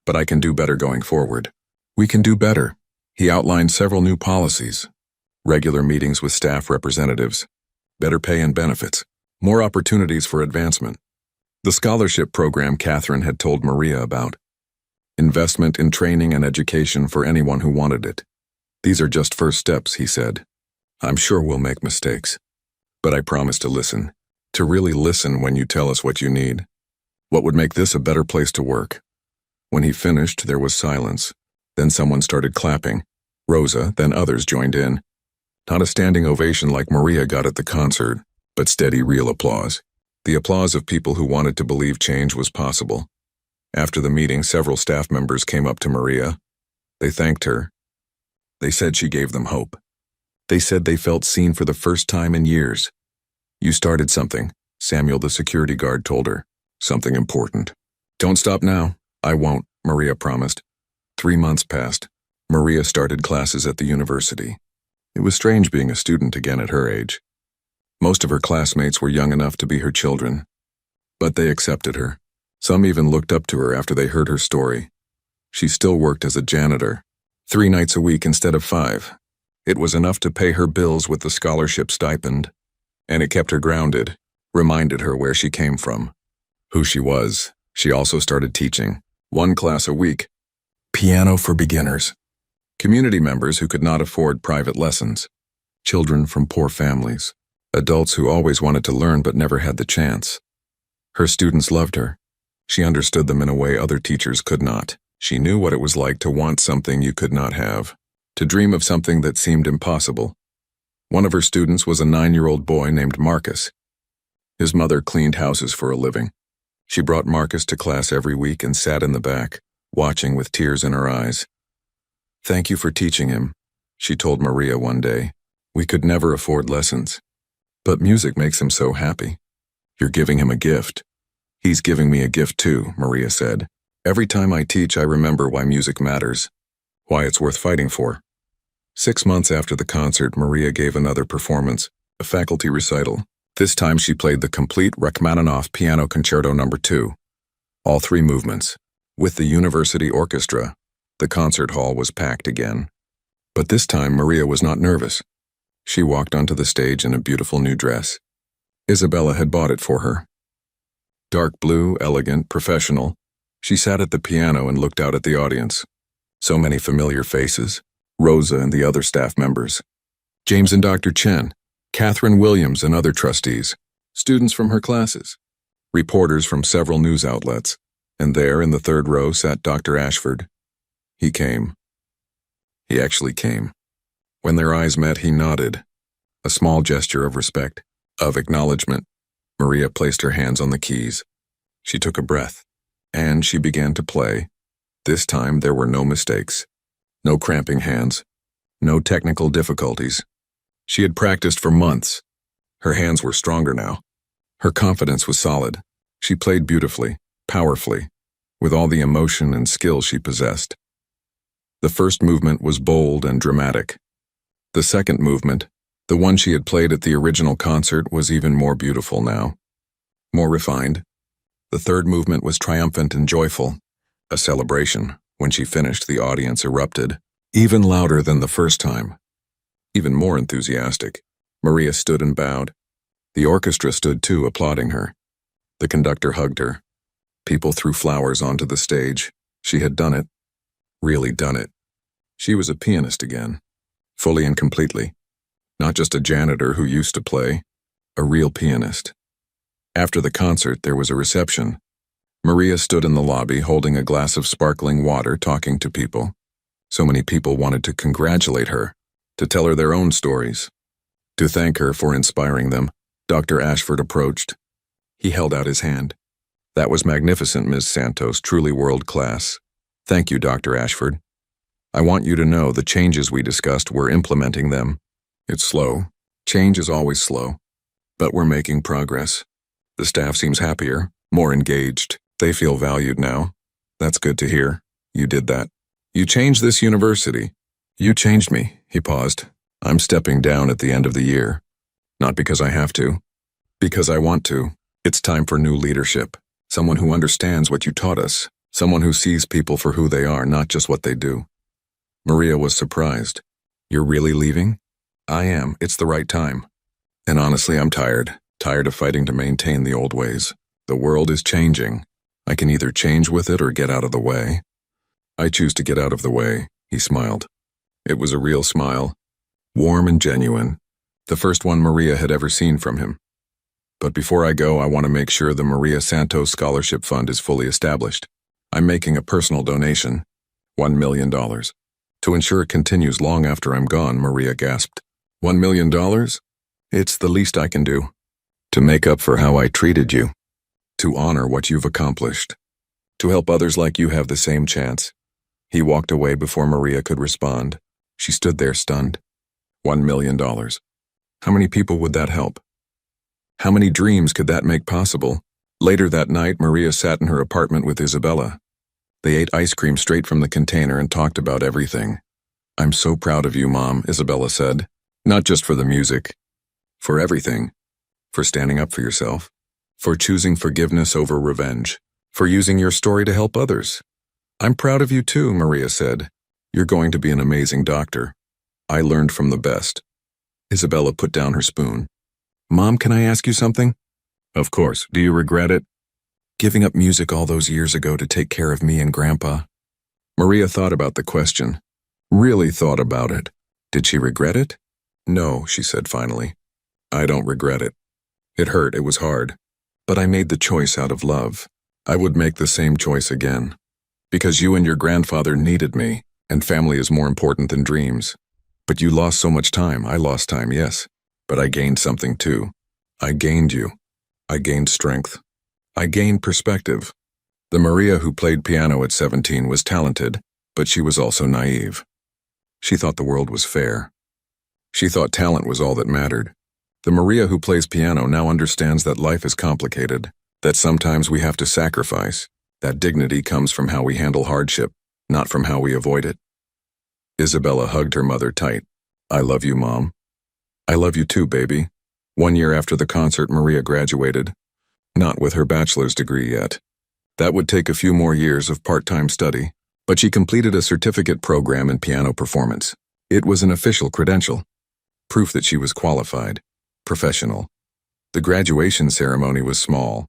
[SPEAKER 1] But I can do better going forward. We can do better. He outlined several new policies. Regular meetings with staff representatives. Better pay and benefits. More opportunities for advancement. The scholarship program Catherine had told Maria about. Investment in training and education for anyone who wanted it. These are just first steps, he said. I'm sure we'll make mistakes. But I promise to listen. To really listen when you tell us what you need. What would make this a better place to work? When he finished, there was silence. Then someone started clapping. Rosa, then others joined in. Not a standing ovation like Maria got at the concert, but steady, real applause. The applause of people who wanted to believe change was possible. After the meeting, several staff members came up to Maria. They thanked her. They said she gave them hope. They said they felt seen for the first time in years. You started something, Samuel the security guard told her. Something important. Don't stop now. I won't, Maria promised. 3 months passed. Maria started classes at the university. It was strange being a student again at her age. Most of her classmates were young enough to be her children, but they accepted her. Some even looked up to her after they heard her story. She still worked as a janitor, 3 nights a week instead of 5. It was enough to pay her bills with the scholarship stipend, and it kept her grounded, reminded her where she came from, who she was. She also started teaching, 1 class a week, piano for beginners. Community members who could not afford private lessons, children from poor families, adults who always wanted to learn but never had the chance. Her students loved her. She understood them in a way other teachers could not. She knew what it was like to want something you could not have, to dream of something that seemed impossible. One of her students was a 9-year-old boy named Marcus. His mother cleaned houses for a living. She brought Marcus to class every week and sat in the back, watching with tears in her eyes. "Thank you for teaching him," she told Maria one day. "We could never afford lessons. But music makes him so happy. You're giving him a gift." "He's giving me a gift too," Maria said. "Every time I teach, I remember why music matters, why it's worth fighting for." 6 months after the concert, Maria gave another performance, a faculty recital. This time she played the complete Rachmaninoff Piano Concerto No. 2, all 3 movements. With the university orchestra, the concert hall was packed again. But this time Maria was not nervous. She walked onto the stage in a beautiful new dress. Isabella had bought it for her. Dark blue, elegant, professional, she sat at the piano and looked out at the audience. So many familiar faces, Rosa and the other staff members, James and Dr. Chen, Catherine Williams and other trustees, students from her classes, reporters from several news outlets, and there in the 3rd row sat Dr. Ashford. He came. He actually came. When their eyes met, he nodded, a small gesture of respect, of acknowledgement. Maria placed her hands on the keys. She took a breath, and she began to play. This time there were no mistakes, no cramping hands, no technical difficulties. She had practiced for months. Her hands were stronger now. Her confidence was solid. She played beautifully, powerfully, with all the emotion and skill she possessed. The first movement was bold and dramatic. The second movement, the one she had played at the original concert, was even more beautiful now, more refined. The third movement was triumphant and joyful, a celebration. When she finished, the audience erupted, even louder than the first time, even more enthusiastic. Maria stood and bowed. The orchestra stood too, applauding her. The conductor hugged her. People threw flowers onto the stage. She had done it, really done it. She was a pianist again, fully and completely. Not just a janitor who used to play, a real pianist. After the concert, there was a reception. Maria stood in the lobby holding a glass of sparkling water, talking to people. So many people wanted to congratulate her, to tell her their own stories, to thank her for inspiring them. Dr. Ashford approached. He held out his hand. "That was magnificent, Ms. Santos, truly world-class. Thank you, Dr. Ashford. I want you to know the changes we discussed, we're implementing them. It's slow. Change is always slow. But we're making progress. The staff seems happier, more engaged. They feel valued now. That's good to hear. You did that. You changed this university. You changed me." He paused. "I'm stepping down at the end of the year. Not because I have to. Because I want to. It's time for new leadership. Someone who understands what you taught us. Someone who sees people for who they are, not just what they do." Maria was surprised. "You're really leaving?" "I am. It's the right time. And honestly, I'm tired. Tired of fighting to maintain the old ways. The world is changing. I can either change with it or get out of the way." "I choose to get out of the way," he smiled. It was a real smile, warm and genuine, the first one Maria had ever seen from him. "But before I go, I want to make sure the Maria Santos Scholarship Fund is fully established. I'm making a personal donation, $1 million. To ensure it continues long after I'm gone," Maria gasped. $1 million? It's the least I can do. To make up for how I treated you. To honor what you've accomplished. To help others like you have the same chance." He walked away before Maria could respond. She stood there stunned. $1 million. How many people would that help? How many dreams could that make possible? Later that night, Maria sat in her apartment with Isabella. They ate ice cream straight from the container and talked about everything. I'm so proud of you, Mom, Isabella said. Not just for the music, for everything. For standing up for yourself. For choosing forgiveness over revenge. For using your story to help others. I'm proud of you too, Maria said. You're going to be an amazing doctor. I learned from the best. Isabella put down her spoon. Mom, can I ask you something? Of course. Do you regret it? Giving up music all those years ago to take care of me and Grandpa? Maria thought about the question. Really thought about it. Did she regret it? No, she said finally. I don't regret it. It hurt, it was hard. But I made the choice out of love. I would make the same choice again. Because you and your grandfather needed me, and family is more important than dreams. But you lost so much time. I lost time, yes. But I gained something too. I gained you. I gained strength. I gained perspective. The Maria who played piano at 17 was talented, but she was also naive. She thought the world was fair. She thought talent was all that mattered. The Maria who plays piano now understands that life is complicated, that sometimes we have to sacrifice, that dignity comes from how we handle hardship, not from how we avoid it. Isabella hugged her mother tight. I love you, Mom. I love you too, baby. 1 year after the concert, Maria graduated. Not with her bachelor's degree yet. That would take a few more years of part-time study, but she completed a certificate program in piano performance. It was an official credential, proof that she was qualified, professional. The graduation ceremony was small,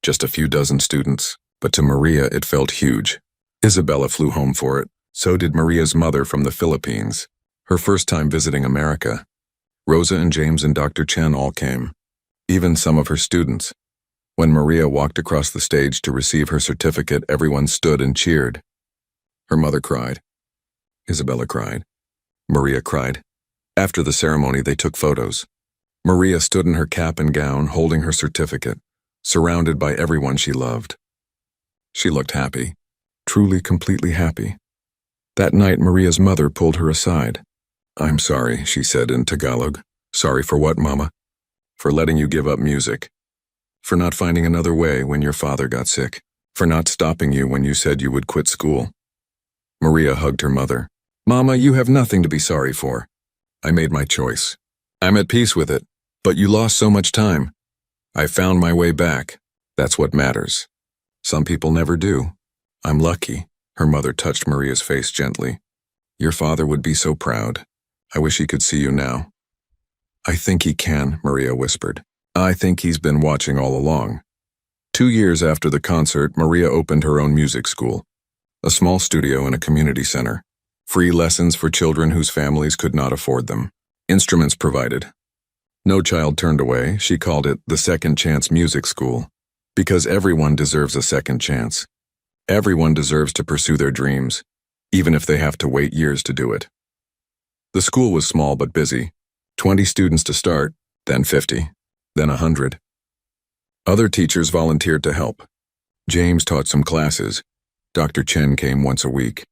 [SPEAKER 1] just a few dozen students, but to Maria it felt huge. Isabella flew home for it. So did Maria's mother from the Philippines, her first time visiting America. Rosa and James and Dr. Chen all came, even some of her students. When Maria walked across the stage to receive her certificate, everyone stood and cheered. Her mother cried. Isabella cried. Maria cried. After the ceremony, they took photos. Maria stood in her cap and gown, holding her certificate, surrounded by everyone she loved. She looked happy, truly, completely happy. That night, Maria's mother pulled her aside. I'm sorry, she said in Tagalog. Sorry for what, Mama? For letting you give up music. For not finding another way when your father got sick. For not stopping you when you said you would quit school. Maria hugged her mother. Mama, you have nothing to be sorry for. I made my choice. I'm at peace with it. But you lost so much time. I found my way back. That's what matters. Some people never do. I'm lucky. Her mother touched Maria's face gently. Your father would be so proud. I wish he could see you now. I think he can, Maria whispered. I think he's been watching all along. 2 years after the concert, Maria opened her own music school. A small studio in a community center. Free lessons for children whose families could not afford them. Instruments provided. No child turned away. She called it the Second Chance Music School. Because everyone deserves a second chance. Everyone deserves to pursue their dreams, even if they have to wait years to do it. The school was small but busy. 20 students to start, then 50, then 100. Other teachers volunteered to help. James taught some classes. Dr. Chen came once a week.